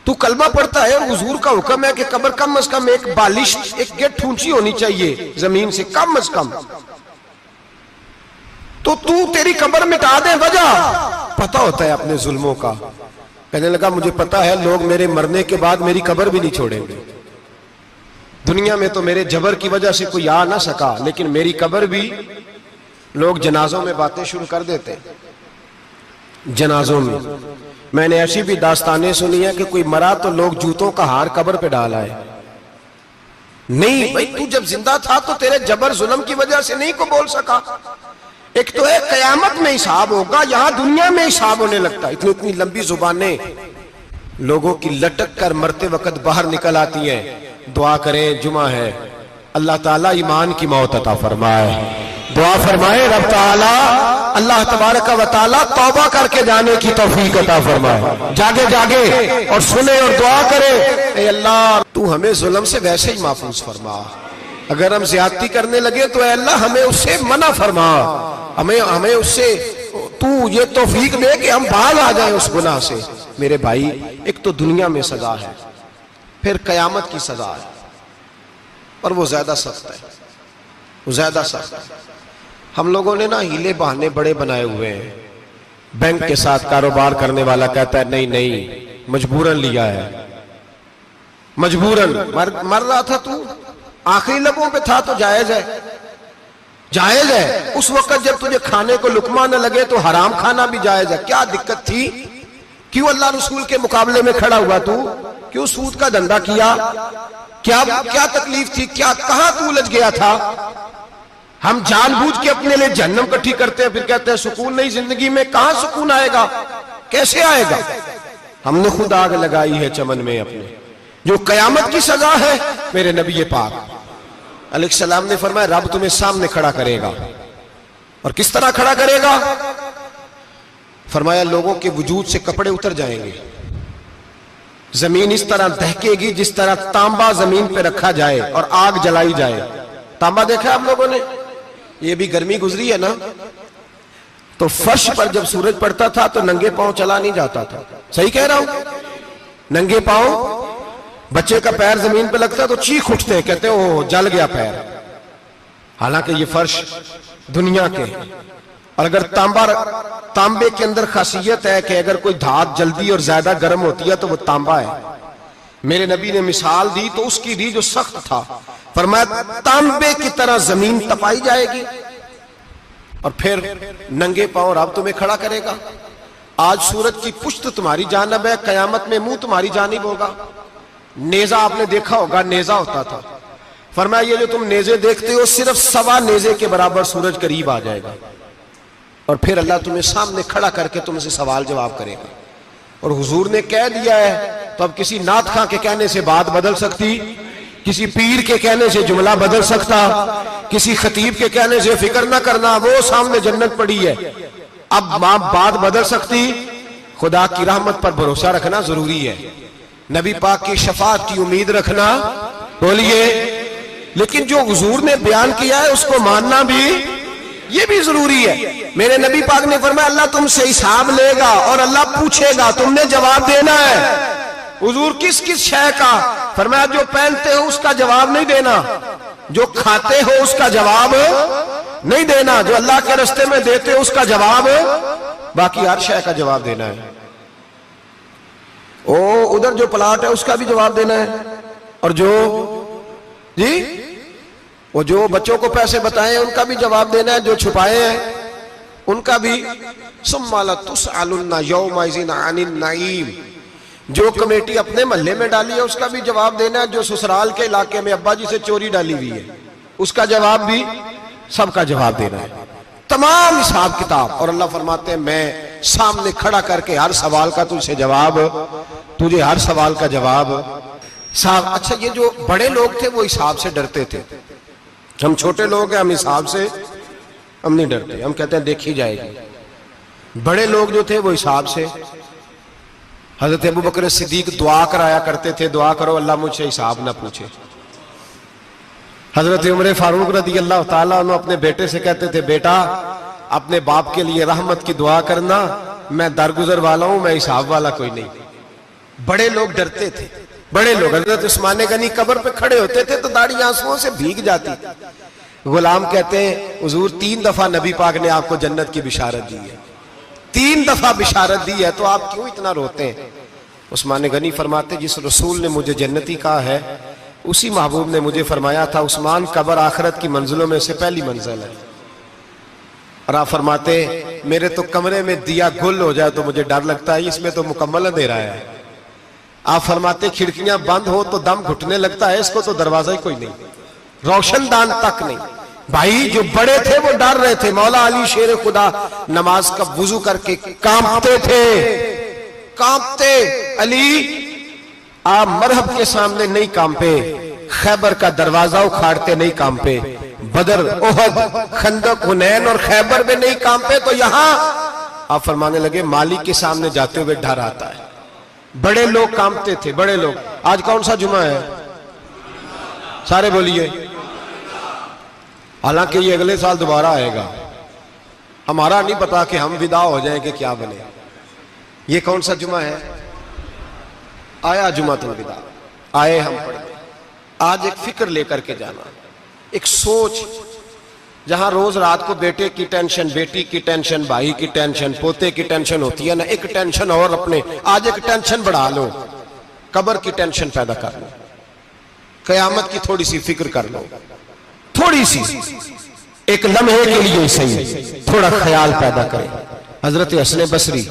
تو کلمہ پڑھتا ہے، حضور کا حکم ہے کہ قبر کم از کم ایک بالش، ایک گٹ اونچی ہونی چاہیے زمین سے کم از کم، تو تیری قبر مٹا دے، وجہ؟ پتہ ہوتا ہے اپنے ظلموں کا۔ کہنے لگا مجھے پتا ہے لوگ میرے مرنے کے بعد میری قبر بھی نہیں چھوڑیں گے. دنیا میں تو میرے جبر کی وجہ سے کوئی آ نہ سکا، لیکن میری قبر بھی لوگ جنازوں میں باتیں شروع کر دیتے ہیں. جنازوں میں نے ایسی بھی داستانیں سنی ہیں کہ کوئی مرا تو لوگ جوتوں کا ہار قبر پہ ڈال آئے. نہیں بھائی، تو جب زندہ تھا تو تیرے جبر ظلم کی وجہ سے نہیں کو بول سکا. ایک تو ہے قیامت میں حساب ہوگا، یہاں دنیا میں حساب ہونے لگتا. اتنی لمبی زبانیں لوگوں کی لٹک کر مرتے وقت باہر نکل آتی ہیں. دعا کریں، جمعہ ہے، اللہ تعالیٰ ایمان کی موت عطا فرمائے. دعا فرمائے رب تعالیٰ اللہ تبارک و تعالیٰ توبہ کر کے جانے کی توفیق عطا فرمائے. جاگے اور سنے اور دعا کرے، اے اللہ تو ہمیں ظلم سے ویسے ہی محفوظ فرما. اگر ہم زیادتی کرنے لگے تو اے اللہ ہمیں اس سے منع فرما. ہمیں اس سے تو یہ توفیق دے کہ ہم باز آ جائیں اس گناہ سے. میرے بھائی، ایک تو دنیا میں سزا ہے، پھر قیامت کی سزا ہے، اور وہ زیادہ سخت ہے. وہ زیادہ سخت ہے. ہم لوگوں نے نا ہیلے بہانے بڑے بنائے ہوئے ہیں. بینک کے ساتھ کاروبار کرنے والا کہتا ہے نہیں مجبوراً لیا ہے. مجبوراً مر رہا تھا تو آخری لبوں پہ تھا تو جائز ہے. جائز ہے. اس وقت جب تجھے کھانے کو لقمہ نہ لگے تو حرام کھانا بھی جائز ہے. کیا دقت تھی؟ کیوں اللہ رسول کے مقابلے میں کھڑا ہوا تو؟ کیوں سود کا دھندا کیا؟ کیا تکلیف تھی؟ کہاں تو الجھ گیا تھا؟ ہم جان بوجھ کے اپنے لیے جہنم کٹھی کرتے ہیں، پھر کہتے ہیں سکون نہیں زندگی میں. کہاں سکون آئے گا؟ کیسے آئے گا؟ ہم نے خود آگ لگائی ہے چمن میں اپنے. جو قیامت کی سزا ہے، میرے نبی پاک علیہ السلام نے فرمایا رب تمہیں سامنے کھڑا کرے گا. اور کس طرح کھڑا کرے گا؟ فرمایا لوگوں کے وجود سے کپڑے اتر جائیں گے. زمین اس طرح دہکے گی جس طرح تانبا زمین پہ رکھا جائے اور آگ جلائی جائے. تانبا دیکھا آپ لوگوں نے؟ یہ بھی گرمی گزری ہے نا، تو فرش پر جب سورج پڑتا تھا تو ننگے پاؤں چلا نہیں جاتا تھا. صحیح کہہ رہا ہوں؟ ننگے پاؤں، بچے کا پیر زمین پہ لگتا تو چیخ اٹھتے ہیں، کہتے ہیں اوہ جل گیا پیر. حالانکہ یہ فرش دنیا کے. اور اگر تانبے کے اندر خاصیت ہے کہ اگر کوئی دھات جلدی اور زیادہ گرم ہوتی ہے تو وہ تانبا ہے. میرے نبی نے مثال دی تو اس کی دی جو سخت تھا. فرمایا تانبے کی طرح زمین تپائی جائے گی اور پھر ننگے پاؤں رب تمہیں کھڑا کرے گا. آج سورج کی پشت تمہاری جانب ہے، قیامت میں منہ تمہاری جانب ہوگا. نیزہ آپ نے دیکھا ہوگا، نیزہ ہوتا تھا. فرمایا یہ جو تم نیزے دیکھتے ہو صرف 1.25 نیزے کے برابر سورج قریب آ جائے گا، اور پھر اللہ تمہیں سامنے کھڑا کر کے تم سے سوال جواب کرے گا. اور حضور نے کہہ دیا ہے تو اب کسی نعت خواں کے کہنے سے بات بدل سکتی، کسی پیر کے کہنے سے جملہ بدل سکتا، کسی خطیب کے کہنے سے فکر نہ کرنا وہ سامنے جنت پڑی ہے، اب بات بدل سکتی؟ خدا کی رحمت پر بھروسہ رکھنا ضروری ہے، نبی پاک کی شفاعت کی امید رکھنا. بولیے. لیکن جو حضور نے بیان کیا ہے اس کو ماننا بھی یہ بھی ضروری ہے. میرے نبی پاک نے فرمایا اللہ تم سے حساب لے گا اور اللہ پوچھے گا، تم نے جواب دینا ہے. حضور کس شے کا؟ فرمایا جو پہنتے ہو اس کا جواب نہیں دینا، جو کھاتے ہو اس کا جواب نہیں دینا، جو اللہ کے رستے میں دیتے ہو اس کا جواب، باقی ہر شے کا جواب دینا ہے. ادھر جو پلاٹ ہے اس کا بھی جواب دینا ہے، اور وہ جو بچوں کو پیسے بتائے ان کا بھی جواب دینا ہے، جو چھپائے ہیں ان کا بھی. ثم لتسألن یومئذ عن النعیم. جو کمیٹی اپنے محلے میں ڈالی ہے اس کا بھی جواب دینا ہے، جو سسرال کے علاقے میں ابا جی سے چوری ڈالی ہوئی ہے اس کا جواب بھی، سب کا جواب دینا ہے. تمام حساب کتاب. اور اللہ فرماتے ہیں میں سامنے کھڑا کر کے ہر سوال کا تجھے ہر سوال کا جواب. اچھا یہ جو بڑے لوگ تھے وہ حساب سے ڈرتے تھے، ہم چھوٹے لوگ ہیں ہم حساب سے ہم نہیں ڈرتے، ہم کہتے ہیں دیکھی جائے گی. بڑے لوگ جو تھے وہ حساب سے. حضرت ابو بکر صدیق دعا کرایا کرتے تھے، دعا کرو اللہ مجھ سے حساب نہ پوچھے. حضرت عمر فاروق رضی اللہ تعالیٰ عنہ اپنے بیٹے سے کہتے تھے بیٹا اپنے باپ کے لیے رحمت کی دعا کرنا، میں درگزر والا ہوں، میں حساب والا کوئی نہیں. بڑے لوگ ڈرتے تھے. بڑے لوگ حضرت عثمان غنی قبر پہ کھڑے ہوتے تھے تو داڑھی آنسوؤں سے بھیگ جاتی. غلام کہتے ہیں حضور 3 دفعہ نبی پاک نے آپ کو جنت کی بشارت دی ہے، 3 دفعہ بشارت دی ہے، تو آپ کیوں اتنا روتے ہیں؟ عثمان غنی فرماتے جس رسول نے مجھے جنتی کہا ہے اسی محبوب نے مجھے فرمایا تھا عثمان قبر آخرت کی منزلوں میں سے پہلی منزل ہے. اور آپ فرماتے میرے تو کمرے میں دیا گل ہو جائے تو مجھے ڈر لگتا ہے، اس میں تو مکمل اندھیرا ہے. آپ فرماتے کھڑکیاں بند ہو تو دم گھٹنے لگتا ہے، اس کو تو دروازہ ہی کوئی نہیں، روشن دان تک نہیں. بھائی جو بڑے تھے وہ ڈر رہے تھے. مولا علی شیر خدا نماز کا وضو کر کے کانپتے تھے، کانپتے. علی آپ مرحب کے سامنے نہیں کانپے، خیبر کا دروازہ اکھاڑتے نہیں کانپے، بدر احد خندق حنین اور خیبر میں نہیں کانپے، تو یہاں آپ فرمانے لگے مالک کے سامنے جاتے ہوئے ڈر آتا ہے. بڑے لوگ کانپتے تھے، بڑے لوگ. آج کون سا جمعہ ہے؟ سارے بولیے. حالانکہ یہ اگلے سال دوبارہ آئے گا، ہمارا نہیں پتا کہ ہم ودا ہو جائیں کہ کیا بنے. یہ کون سا جمعہ ہے؟ آیا جمعۃ الوداع، آئے ہم پڑھ گئے. آج ایک فکر لے کر کے جانا، ایک سوچ. جہاں روز رات کو بیٹے کی ٹینشن، بیٹی کی ٹینشن، بھائی کی ٹینشن، پوتے کی ٹینشن ہوتی ہے نا، ایک ٹینشن اور اپنے آج ایک ٹینشن بڑھا لو، قبر کی ٹینشن پیدا کر لو، قیامت کی تھوڑی سی فکر کر لو، تھوڑی سی ایک لمحے کے لیے صحیح تھوڑا خیال پیدا کرے. حضرت حسن بصری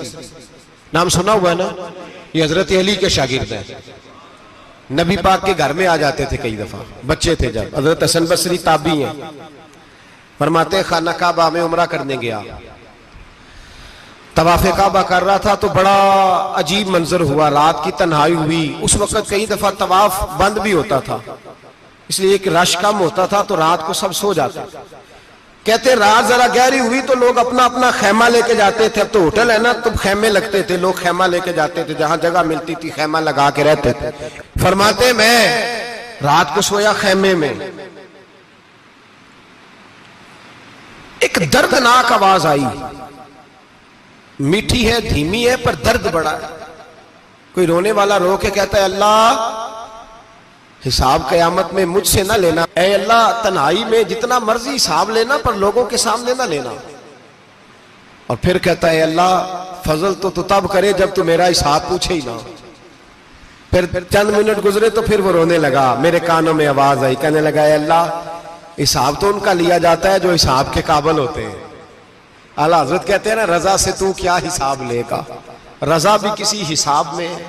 نام سنا ہوا ہے نا، یہ حضرت علی کے شاگرد ہیں. نبی پاک کے گھر میں آ جاتے تھے کئی دفعہ، بچے تھے جب. حضرت حسن بصری تابعی ہیں. فرماتے خانہ کعبہ میں عمرہ کرنے گیا، طواف کعبہ کر رہا تھا تو بڑا عجیب منظر ہوا، رات کی تنہائی ہوئی. اس وقت کئی دفعہ طواف بند بھی ہوتا تھا، اس لیے کہ رش کم ہوتا تھا تو رات کو سب سو جاتے. کہتے رات ذرا گہری ہوئی تو لوگ اپنا اپنا خیمہ لے کے جاتے تھے. اب تو ہوٹل ہے نا تو خیمے لگتے تھے، لوگ خیمہ لے کے جاتے تھے، جہاں جگہ ملتی تھی خیمہ لگا کے رہتے تھے. فرماتے میں رات کو سویا خیمے میں، ایک دردناک آواز آئی، میٹھی ہے دھیمی ہے پر درد بڑا ہے. کوئی رونے والا رو کے کہتا ہے اللہ حساب قیامت میں مجھ سے نہ لینا، اے اللہ تنہائی میں جتنا مرضی حساب لینا پر لوگوں کے سامنے نہ لینا. اور پھر کہتا ہے اللہ فضل تو تب کرے جب تو میرا حساب پوچھے ہی نہ. پھر چند منٹ گزرے تو پھر وہ رونے لگا. میرے کانوں میں آواز آئی، کہنے لگا اے اللہ حساب تو ان کا لیا جاتا ہے جو حساب کے قابل ہوتے ہیں. اعلیٰ حضرت کہتے ہیں نا رضا سے تو کیا حساب لے گا، رضا بھی کسی حساب میں ہے.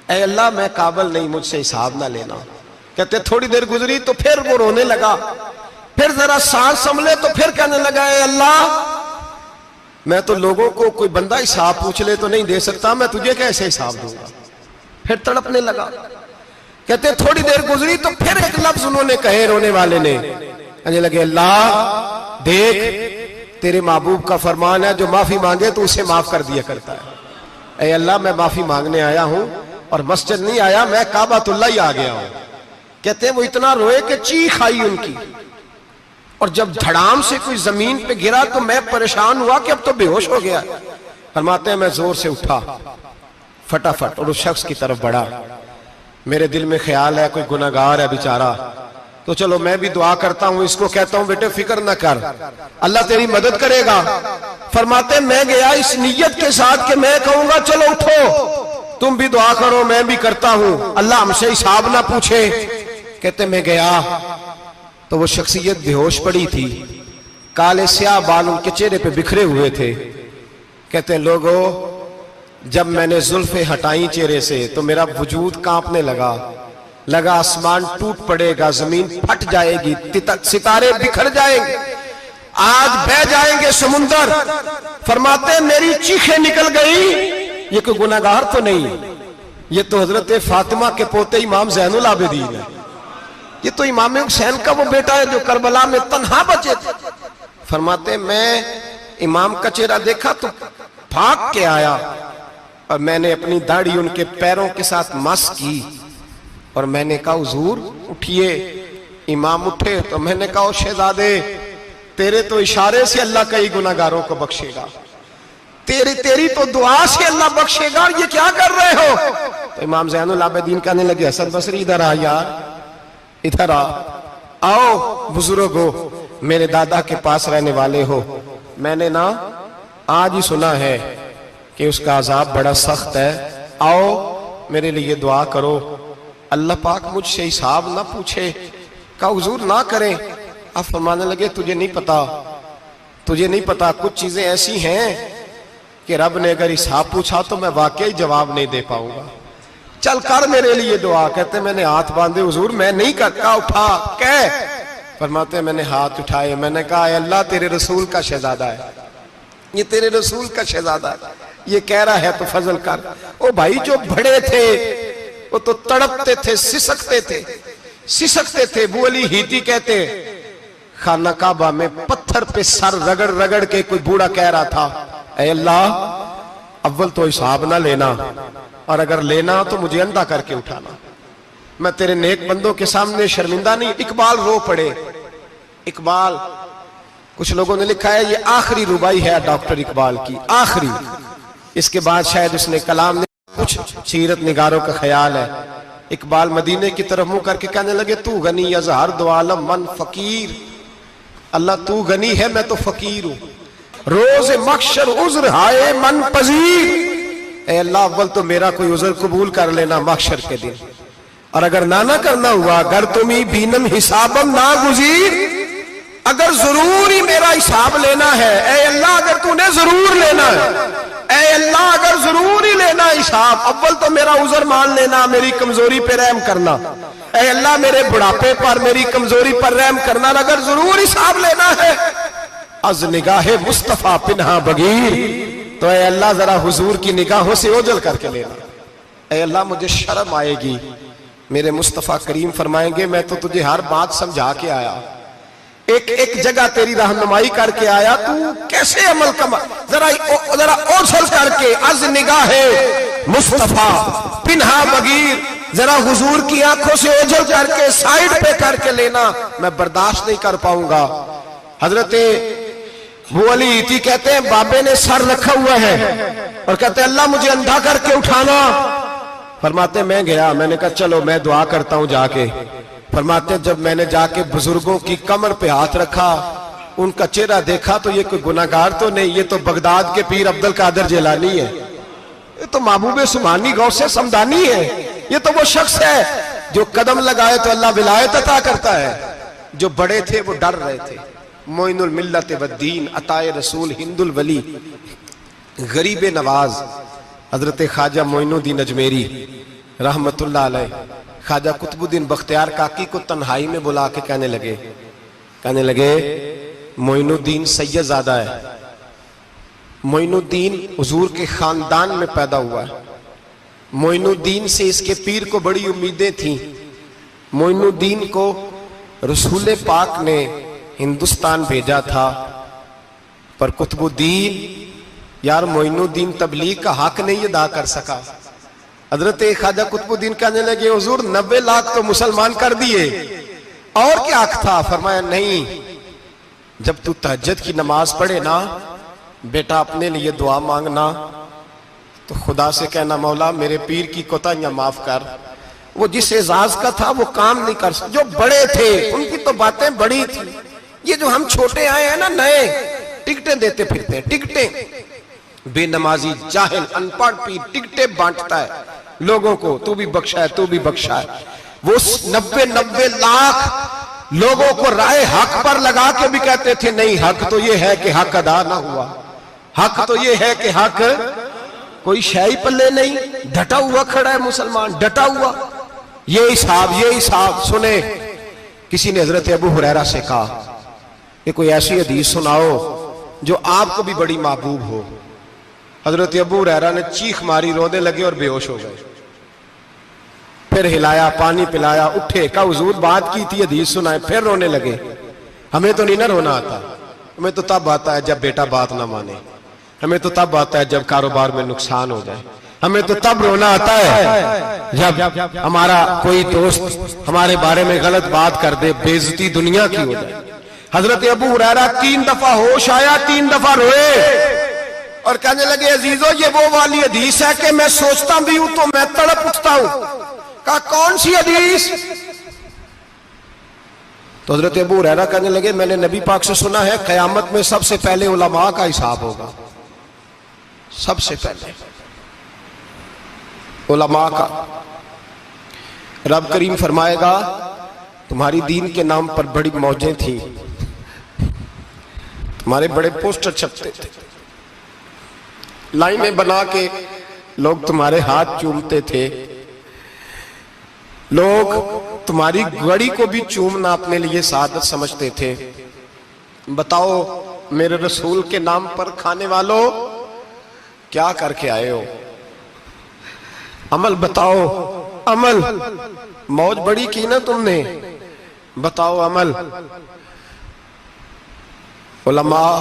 اے اللہ میں قابل نہیں، مجھ سے حساب نہ لینا. کہتے تھوڑی دیر گزری تو پھر وہ رونے لگا. پھر ذرا سانس سنبھلے تو پھر کہنے لگا اے اللہ میں تو لوگوں کو کوئی بندہ حساب پوچھ لے تو نہیں دے سکتا، میں تجھے کیسے حساب دوں گا. پھر تڑپنے لگا. کہتے تھوڑی دیر گزری تو پھر ایک لفظ انہوں نے کہے رونے والے نے، کہنے لگے اللہ دیکھ تیرے محبوب کا فرمان ہے جو معافی مانگے تو اسے معاف کر دیا کرتا ہے. اے اللہ میں معافی مانگنے آیا ہوں اور مسجد نہیں آیا، میں کعبۃ اللہ ہی آ گیا ہوں. کہتے ہیں وہ اتنا روئے کہ چیخ آئی ان کی، اور جب دھڑام سے کوئی زمین پہ گرا تو میں پریشان ہوا کہ اب تو بے ہوش ہو گیا. فرماتے ہیں میں زور سے اٹھا فٹافٹ اور اس شخص کی طرف بڑھا. میرے دل میں خیال ہے کوئی گناہگار ہے بیچارہ، تو چلو میں بھی دعا کرتا ہوں، اس کو کہتا ہوں بیٹے فکر نہ کر اللہ تیری مدد کرے گا. فرماتے میں گیا اس نیت کے ساتھ کہ میں کہوں گا چلو اٹھو تم بھی دعا کرو میں بھی کرتا ہوں، اللہ ہم سے حساب نہ پوچھے. کہتے میں گیا تو وہ شخصیت بے ہوش پڑی تھی، کالے سیاہ بال ان کے چہرے پہ بکھرے ہوئے تھے. کہتے ہیں لوگوں جب میں نے زلفیں ہٹائیں چہرے سے تو میرا وجود کانپنے لگا آسمان ٹوٹ پڑے گا، زمین پھٹ جائے گی، ستارے بکھر جائیں گے، آج بہہ جائیں گے سمندر. فرماتے ہیں میری چیخیں نکل گئی. یہ کوئی گناہگار تو نہیں، یہ تو حضرت فاطمہ کے پوتے امام زین العابدین ہے، یہ تو امام حسین کا وہ بیٹا ہے جو کربلا میں تنہا بچے تھے. فرماتے ہیں میں امام کا چہرہ دیکھا تو بھاگ کے آیا اور میں نے اپنی داڑھی ان کے پیروں کے ساتھ مس کی اور میں نے کہا حضور اٹھئے. امام اٹھے تو میں نے کہا شہزادے تیرے تو اشارے سے اللہ کئی گناہگاروں کو بخشے گا، تیری تو دعا سے اللہ بخشے گا، یہ کیا کر رہے ہو؟ تو امام زین العابدین کہنے لگے حسن بصری ادھر آ یار، ادھر آؤ بزرگو، میرے دادا کے پاس رہنے والے ہو. میں نے آج ہی سنا ہے کہ اس کا عذاب بڑا سخت ہے، آؤ میرے لیے دعا کرو، اللہ پاک مجھ سے حساب نہ پوچھے، کہا حضور نہ کریں۔ اب فرمانے لگے تجھے نہیں پتا کچھ چیزیں ایسی ہیں کہ رب نے اگر حساب پوچھا تو میں واقعی جواب نہیں دے پاؤں گا، چل کر میرے لیے دعا۔ کہتے میں نے ہاتھ باندھے، حضور میں نہیں کرتا، اٹھا کہہ۔ فرماتے میں نے ہاتھ اٹھائے، میں نے کہا اے اللہ تیرے رسول کا شہزادہ ہے، یہ تیرے رسول کا شہزادہ ہے، یہ کہہ رہا ہے تو فضل کر۔ او بھائی جو بڑے تھے وہ تو تڑپتے تھے، سسکتے تھے۔ ابو علی ہیتی کہتے خانہ کعبہ میں پتھر پہ سر رگڑ رگڑ کے کوئی بوڑھا کہہ رہا تھا اے اللہ اول تو حساب نہ لینا، اور اگر لینا تو مجھے اندھا کر کے اٹھانا، میں تیرے نیک بندوں کے سامنے شرمندہ نہیں۔ اقبال رو پڑے، اقبال کچھ لوگوں نے لکھا ہے یہ آخری ربائی ہے ڈاکٹر اقبال کی، آخری، اس کے بعد شاید اس نے کلام نے کچھ سیرت نگاروں کا خیال ہے۔ اقبال مدینے کی طرف منہ کر کے کہنے لگے تو غنی از ہر دو عالم من فقیر، اللہ تو غنی ہے میں تو فقیر ہوں، روز محشر عذر ہائے من پذیر، اے اللہ اول تو میرا کوئی عذر قبول کر لینا محشر کے دن، اور اگر نہ کرنا ہوا، اگر تمہیں بینم حسابم نہ گزیر، اگر ضرور ہی میرا حساب لینا ہے، اے اللہ اگر تو نے ضرور لینا ہے، اے اللہ اگر ضرور ہی لینا حساب، اول تو میرا عذر مان لینا، میری کمزوری پہ رحم کرنا، اے اللہ میرے بڑھاپے پر میری کمزوری پر رحم کرنا، اگر ضرور حساب لینا ہے از نگاہ مصطفیٰ پنہا بغیر، تو اے اللہ ذرا حضور کی نگاہوں سے اوجھل کر کے لینا، اے اللہ مجھے شرم آئے گی۔ میرے مصطفیٰ کریم فرمائیں گے میں تو تجھے ہر بات سمجھا کے آیا، ایک جگہ تیری رہنمائی کر کے آیا، تو کیسے عمل کما، ذرا اوجھل کر کے از نگاہ مصطفیٰ پنہا بغیر، ذرا حضور کی آنکھوں سے اوجھل کر کے سائیڈ پہ کر کے لینا، میں برداشت نہیں کر پاؤں گا۔ حضرت ابو علی ہیتی کہتے ہیں بابے نے سر رکھا ہوا ہے اور کہتے ہیں اللہ مجھے اندھا کر کے اٹھانا۔ فرماتے میں گیا، میں نے کہا چلو میں دعا کرتا ہوں جا کے۔ فرماتے جب میں نے جا کے بزرگوں کی کمر پہ ہاتھ رکھا، ان کا چہرہ دیکھا تو یہ کوئی گناہگار تو نہیں، یہ تو بغداد کے پیر عبد القادر جیلانی ہے، یہ تو محبوب سبحانی غوث سمدانی ہے، یہ تو وہ شخص ہے جو قدم لگائے تو اللہ ولایت عطا کرتا ہے۔ جو بڑے تھے وہ ڈر رہے تھے۔ معین الملت والدین، عطائے رسول، ہند الولی، غریب نواز حضرت خواجہ معین الدین اجمیری رحمت اللہ علیہ، خواجہ قطب الدین بختیار کاکی کو تنہائی میں بلا کے کہنے لگے معین الدین سید زادہ ہے، معین الدین حضور کے خاندان میں پیدا ہوا ہے، معین الدین سے اس کے پیر کو بڑی امیدیں تھیں، معین الدین کو رسول پاک نے ہندوستان بھیجا تھا، پر قطب الدین یار معین الدین تبلیغ کا حق نہیں ادا کر سکا۔ حضرت خواجہ قطب الدین کہنے لگے حضور 90 لاکھ تو مسلمان کر دیے، اور کیا حق تھا؟ فرمایا نہیں، جب تو تہجد کی نماز پڑھے نا بیٹا اپنے لیے دعا مانگنا تو خدا سے کہنا مولا میرے پیر کی کوتاہیاں معاف کر، وہ جس اعزاز کا تھا وہ کام نہیں کر سکتا، جو بڑے تھے ان کی تو باتیں بڑی تھی، یہ جو ہم چھوٹے آئے ہیں نا نئے، ٹکٹیں دیتے پھرتے ہیں، ٹکٹیں، بے نمازی جاہل ان پڑھ پیر ٹکٹیں بانٹتا ہے لوگوں کو، تو بھی بخشا ہے تو بھی بخشا ہے۔ وہ 90 لاکھ لوگوں کو رائے حق پر لگا کے بھی کہتے تھے نہیں، حق تو یہ ہے کہ حق ادا نہ ہوا، حق تو یہ ہے کہ حق، کوئی شے پلے نہیں، ڈٹا ہوا کھڑا ہے مسلمان، ڈٹا ہوا، یہ حساب سنے۔ کسی نے حضرت ابو ہریرہ سے کہا کہ کوئی ایسی حدیث سناؤ جو آپ کو بھی بڑی محبوب ہو۔ حضرت ابو ہریرہ نے چیخ ماری، رونے لگے اور بے ہوش ہو گئے، پھر ہلایا، پانی پلایا، اٹھے، کہا حضور بات کی تھی حدیث سنائے، پھر رونے لگے۔ ہمیں تو نہیں نہ رونا آتا، ہمیں تو تب آتا ہے جب بیٹا بات نہ مانے، ہمیں تو تب آتا ہے جب کاروبار میں نقصان ہو جائے، ہمیں تو تب رونا آتا ہے جب ہمارا کوئی دوست ہمارے بارے میں غلط بات کر دے، بے عزتی دنیا کی ہو جائے۔ حضرت ابو ہریرہ 3 دفعہ ہوش آیا، 3 دفعہ روئے اور کہنے لگے عزیزو یہ وہ والی حدیث ہے کہ میں سوچتا بھی ہوں تو میں تڑپ اٹھتا ہوں۔ کہا کون سی حدیث؟ تو حضرت ابو ہریرہ کہنے لگے میں نے نبی پاک سے سنا ہے قیامت میں سب سے پہلے علماء کا حساب ہوگا، سب سے پہلے۔ علماء کا۔ رب کریم فرمائے گا تمہاری دین کے نام پر بڑی موجیں تھیں، تمہارے بڑے پوسٹر چھپتے تھے، لائنیں بنا کے لوگ تمہارے ہاتھ چومتے تھے، لوگ تمہاری گڑی کو بھی چومنا اپنے لیے سعادت سمجھتے تھے۔ بتاؤ میرے رسول کے نام پر کھانے والوں کیا کر کے آئے ہو؟ عمل بتاؤ، عمل۔ موج بڑی کی نا تم نے، بتاؤ عمل۔ علماء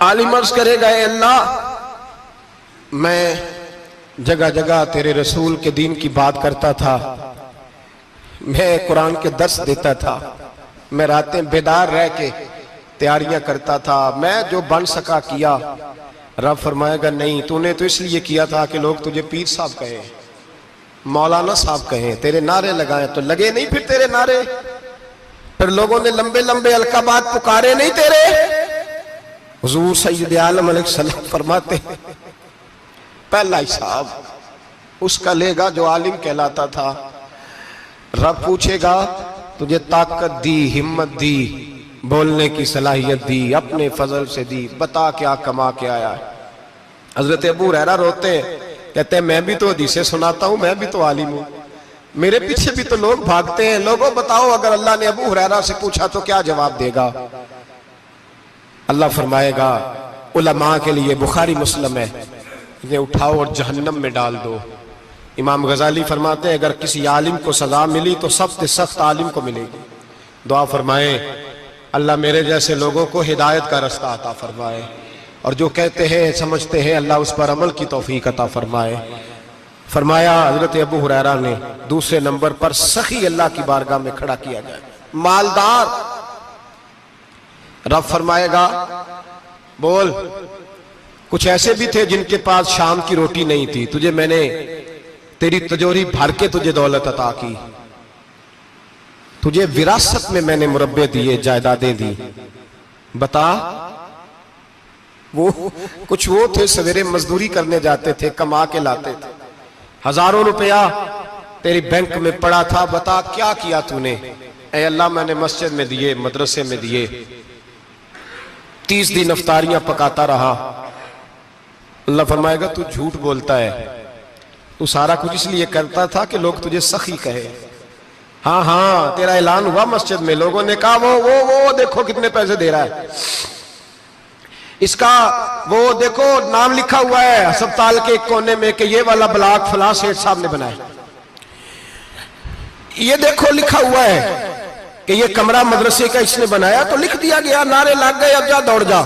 عالم عرض کرے گا اے اللہ میں جگہ جگہ تیرے رسول کے دین کی بات کرتا تھا، میں قرآن کے درس دیتا تھا، میں راتیں بیدار رہ کے تیاریاں کرتا تھا، میں جو بن سکا کیا۔ رب فرمائے گا نہیں، تو نے تو اس لیے کیا تھا کہ لوگ تجھے پیر صاحب کہیں، مولانا صاحب کہیں، تیرے نعرے لگائیں، تو لگے نہیں پھر تیرے نعرے؟ پھر لوگوں نے لمبے لمبے القابات پکارے نہیں تیرے؟ حضور سید عالم علیہ السلام فرماتے ہیں پہلا حساب اس کا لے گا جو عالم کہلاتا تھا۔ رب پوچھے گا تجھے طاقت دی، ہمت دی، بولنے کی صلاحیت دی، اپنے فضل سے دی، بتا کیا کما کے آیا ہے۔ حضرت ابو ہریرہ روتے ہیں، کہتے ہیں میں بھی تو حدیثیں سناتا ہوں، میں بھی تو عالم ہوں، میرے پیچھے بھی تو لوگ بھاگتے ہیں، لوگوں بتاؤ اگر اللہ نے ابو ہریرہ سے پوچھا تو کیا جواب دے گا؟ اللہ فرمائے گا علماء کے لیے بخاری مسلم ہے، انہیں اٹھاؤ اور جہنم میں ڈال دو۔ امام غزالی فرماتے ہیں اگر کسی عالم کو سزا ملی تو سب سے سخت عالم کو ملے گی۔ دعا فرمائے اللہ میرے جیسے لوگوں کو ہدایت کا رستہ عطا فرمائے، اور جو کہتے ہیں سمجھتے ہیں اللہ اس پر عمل کی توفیق عطا فرمائے۔ فرمایا حضرت ابو ہریرہ نے دوسرے نمبر پر سخی اللہ کی بارگاہ میں کھڑا کیا جائے، مالدار۔ رب فرمائے گا بول، کچھ ایسے بھی تھے جن کے پاس شام کی روٹی نہیں تھی، تجھے میں نے تیری تجوری بھر کے تجھے دولت عطا کی، تجھے وراثت میں نے مربے دیے، جائیدادیں دی، بتا۔ وہ کچھ وہ تھے سویرے مزدوری کرنے جاتے تھے، کما کے لاتے تھے، ہزاروں روپیہ تیری بینک میں پڑا تھا، بتا کیا کیا تو نے؟ اے اللہ میں نے مسجد میں دیے، مدرسے میں دیے، 30 دن افطاریاں پکاتا رہا۔ اللہ فرمائے گا تو جھوٹ بولتا ہے، تو سارا کچھ اس لیے کرتا تھا کہ لوگ تجھے سخی کہے۔ ہاں ہاں تیرا اعلان ہوا مسجد میں، لوگوں نے کہا وہ دیکھو کتنے پیسے دے رہا ہے، اس کا وہ دیکھو نام لکھا ہوا ہے ہسپتال کے ایک کونے میں کہ یہ والا بلاک فلاں سیٹھ صاحب نے بنایا، یہ دیکھو لکھا ہوا ہے کہ یہ کمرہ مدرسے کا اس نے بنایا، تو لکھ دیا گیا، نعرے لگ گئے، اب جا دوڑ جا۔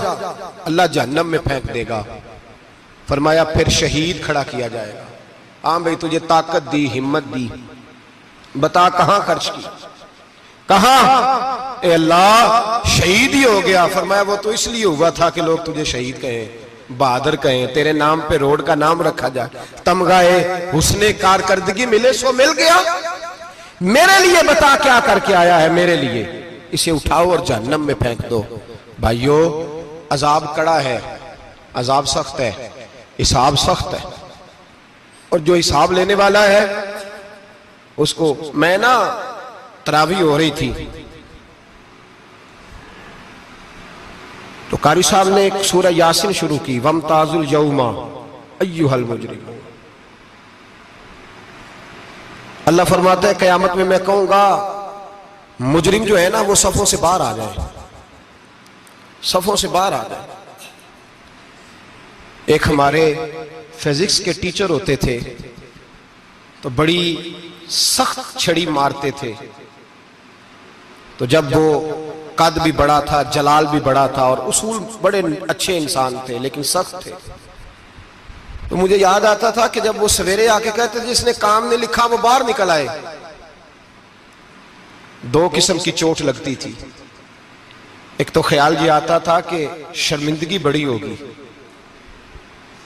اللہ جہنم میں پھینک دے گا۔ فرمایا پھر شہید کھڑا کیا جائے گا، ہاں بھئی تجھے طاقت دی، ہمت دی، بتا کہاں خرچ کی، کہاں؟ اے اللہ شہید ہی ہو گیا۔ فرمایا وہ تو اس لیے ہوا تھا کہ لوگ تجھے شہید کہیں، بہادر کہیں، تیرے نام پہ روڈ کا نام رکھا جائے، تمغہ حسن کارکردگی ملے سو مل گیا۔ میرے لیے بتا کیا کر کے آیا ہے، میرے لیے، اسے اٹھاؤ اور جہنم میں پھینک دو۔ بھائیو عذاب کڑا ہے، عذاب سخت ہے، حساب سخت ہے، اور جو حساب لینے والا ہے اس کو میں نا تراویح ہو رہی تھی تو قاری صاحب نے ایک سورہ یاسین شروع کی، وَامْتَازُوا الْيَوْمَ أَيُّهَا الْمُجْرِمُونَ۔ اللہ فرماتا ہے قیامت میں کہوں گا مجرم جو ہے نا وہ صفوں سے باہر آ جائے، صفوں سے باہر آ جائے۔ ایک ہمارے فزکس کے ٹیچر ہوتے تھے تو بڑی سخت چھڑی مارتے تھے، تو جب وہ قد بھی بڑا تھا، جلال بھی بڑا تھا، اور اصول بڑے اچھے انسان تھے لیکن سخت تھے، تو مجھے یاد آتا تھا کہ جب وہ سویرے آ کے کہتے تھے جس نے کام نے لکھا وہ باہر نکل آئے۔ 2 قسم کی چوٹ لگتی تھی، ایک تو خیال یہ آتا تھا کہ شرمندگی بڑی ہوگی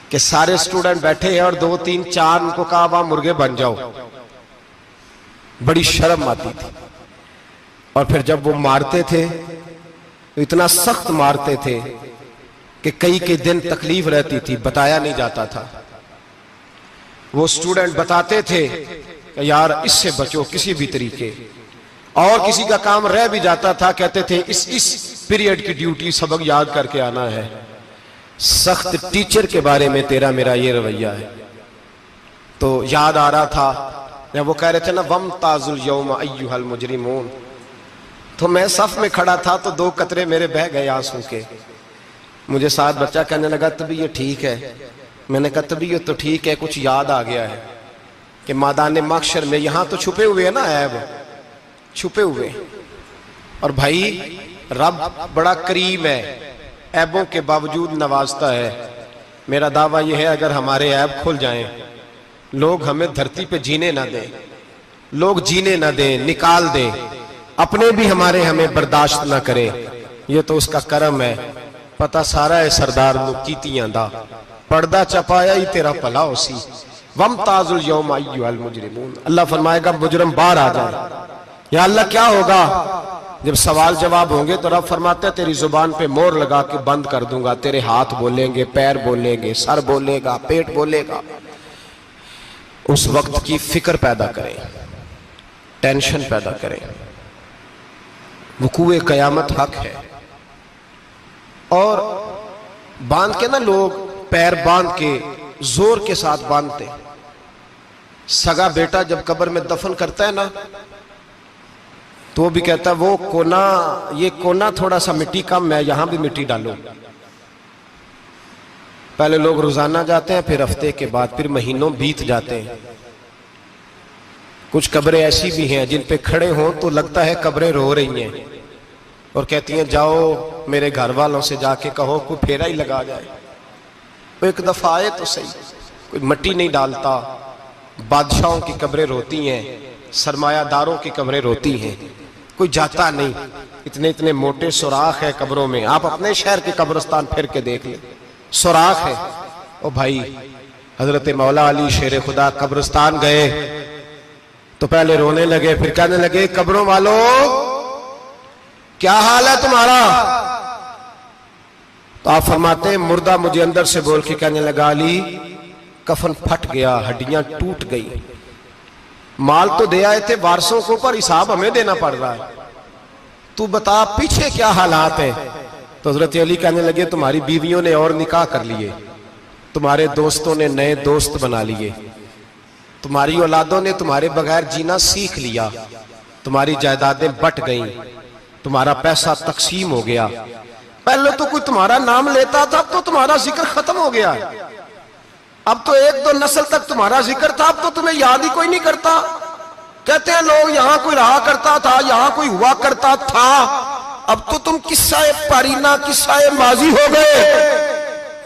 کہ سارے اسٹوڈنٹ بیٹھے ہیں اور 2 3 4 ان کو کہا وہاں مرغے بن جاؤ، بڑی شرم آتی تھی۔ اور پھر جب وہ مارتے تھے تو اتنا سخت مارتے تھے کہ کئی دن تکلیف رہتی تھی، بتایا نہیں جاتا تھا۔ وہ اسٹوڈنٹ بتاتے تھے کہ یار اس سے بچو کسی بھی طریقے، اور کسی کا کام رہ بھی جاتا تھا کہتے تھے اس پیریڈ کی ڈیوٹی سبق یاد کر کے آنا ہے۔ سخت ٹیچر کے بارے میں تیرا میرا یہ رویہ ہے۔ تو یاد آ رہا تھا جب وہ کہہ رہے تھے نا وَامْتَازُوا الْيَوْمَ أَيُّهَا الْمُجْرِمُونَ، تو میں صف میں کھڑا تھا تو 2 قطرے میرے بہہ گئے آنسوں کے۔ مجھے ساتھ بچہ کہنے لگا طبیعت ٹھیک ہے؟ میں نے کہا طبیعت تو ٹھیک ہے، کچھ یاد آ گیا ہے کہ میدان محشر میں یہاں تو چھپے ہوئے ہیں نا عیب، چھپے ہوئے، اور بھائی رب بڑا کریم ہے، عیبوں کے باوجود نوازتا ہے۔ میرا دعویٰ یہ ہے اگر ہمارے عیب کھل جائیں، لوگ ہمیں دھرتی پہ جینے نہ دیں، لوگ جینے نہ دیں، نکال دیں، اپنے بھی ہمیں برداشت نہ کریں، یہ تو اس کا کرم ہے۔ پتہ سارا ہے سردار نو کیتیاں دا، پردہ چپایا ہی تیرا پلا ہو سی۔ وَامْتَازُوا الْيَوْمَ أَيُّهَا الْمُجْرِمُونَ، اللہ فرمائے گا مجرم باہر آ جائے۔ یا اللہ کیا ہوگا؟ جب سوال جواب ہوں گے تو رب فرماتا ہے تیری زبان پہ مور لگا کے بند کر دوں گا، تیرے ہاتھ بولیں گے، پیر بولیں گے، سر بولے گا، پیٹ بولے گا۔ اس وقت کی فکر پیدا کریں، ٹینشن پیدا کریں۔ وقوع قیامت حق ہے، اور باندھ کے نا لوگ پیر باندھ کے زور کے ساتھ باندھتے۔ سگا بیٹا جب قبر میں دفن کرتا ہے نا تو وہ بھی کہتا ہے وہ کونا، یہ کونا تھوڑا سا مٹی کم ہے، یہاں بھی مٹی ڈالو۔ پہلے لوگ روزانہ جاتے ہیں، پھر ہفتے کے بعد، پھر مہینوں بیت جاتے ہیں۔ کچھ قبریں ایسی بھی ہیں جن پہ کھڑے ہوں تو لگتا ہے قبریں رو رہی ہیں اور کہتی ہیں جاؤ میرے گھر والوں سے جا کے کہو کوئی پھیرا ہی لگا جائے، وہ ایک دفعہ آئے تو صحیح۔ کوئی مٹی نہیں ڈالتا، بادشاہوں کی قبریں روتی ہیں، سرمایہ داروں کی قبریں روتی ہیں، کوئی جاتا نہیں۔ اتنے موٹے سوراخ ہے قبروں میں، آپ اپنے شہر کے قبرستان پھر کے دیکھ لیں، سوراخ ہے۔ او بھائی حضرت مولا علی شیر خدا قبرستان گئے تو پہلے رونے لگے، پھر کہنے لگے قبروں والوں کیا حال ہے تمہارا؟ تو آپ فرماتے ہیں مردہ مجھے اندر سے بول کے کہنے لگا علی کفن پھٹ گیا، ہڈیاں ٹوٹ گئی، مال تو دے آئے تھے وارثوں کو پر حساب ہمیں دینا پڑ رہا ہے، تو بتا پیچھے کیا حالات ہیں؟ تو حضرت علی کہنے لگے تمہاری بیویوں نے اور نکاح کر لیے، تمہارے دوستوں نے نئے دوست بنا لیے، تمہاری اولادوں نے تمہارے بغیر جینا سیکھ لیا، تمہاری جائیدادیں بٹ گئیں، تمہارا پیسہ تقسیم ہو گیا۔ پہلے تو کوئی تمہارا نام لیتا تھا، اب تو تمہارا ذکر ختم ہو گیا ہے، اب تو 1-2 نسل تک تمہارا ذکر تھا، اب تو تمہیں یاد ہی کوئی نہیں کرتا۔ کہتے ہیں لوگ یہاں کوئی رہا کرتا تھا، یہاں کوئی ہوا کرتا تھا، اب تو تم قصہ پارینہ، قصہ ماضی ہو گئے۔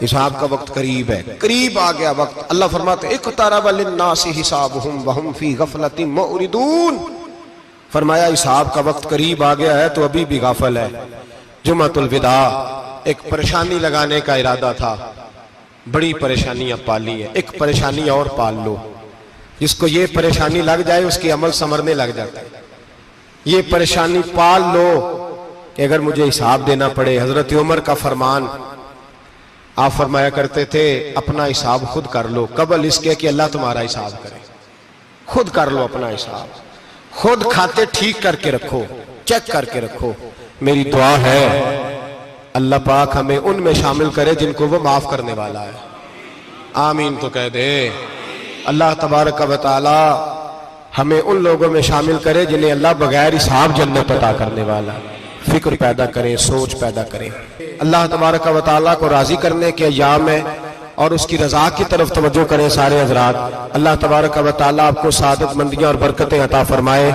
حساب کا وقت قریب ہے، قریب آ گیا وقت۔ اللہ فرماتے ہیں اقترب للناس حسابهم وهم فی غفلۃ معرضون، فرمایا حساب کا وقت قریب آ گیا ہے تو ابھی بھی غافل ہے۔ جمعۃ الوداع ایک پریشانی لگانے کا ارادہ تھا، بڑی پریشانیاں پالی ہیں، ایک پریشانی اور پال لو، جس کو یہ پریشانی لگ جائے اس کی عمل ثمرنے لگ جاتا ہے۔ یہ پریشانی پال لو کہ اگر مجھے حساب دینا پڑے۔ حضرت عمر کا فرمان، آپ فرمایا کرتے تھے اپنا حساب خود کر لو قبل اس کے کہ اللہ تمہارا حساب کرے۔ خود کر لو اپنا حساب، خود کھاتے ٹھیک کر کے رکھو، چیک کر کے رکھو۔ میری دعا ہے اللہ پاک ہمیں ان میں شامل کرے جن کو وہ معاف کرنے والا ہے۔ آمین تو کہہ دے۔ اللہ تبارک و تعالی ہمیں ان لوگوں میں شامل کرے جنہیں اللہ بغیر حساب جنت عطا کرنے والا ہے۔ فکر پیدا کریں، سوچ پیدا کریں۔ اللہ تبارک و تعالیٰ کو راضی کرنے کے ایام ہے اور اس کی رضا کی طرف توجہ کریں سارے حضرات۔ اللہ تبارک و تعالیٰ آپ کو سعادت مندیاں اور برکتیں عطا فرمائے۔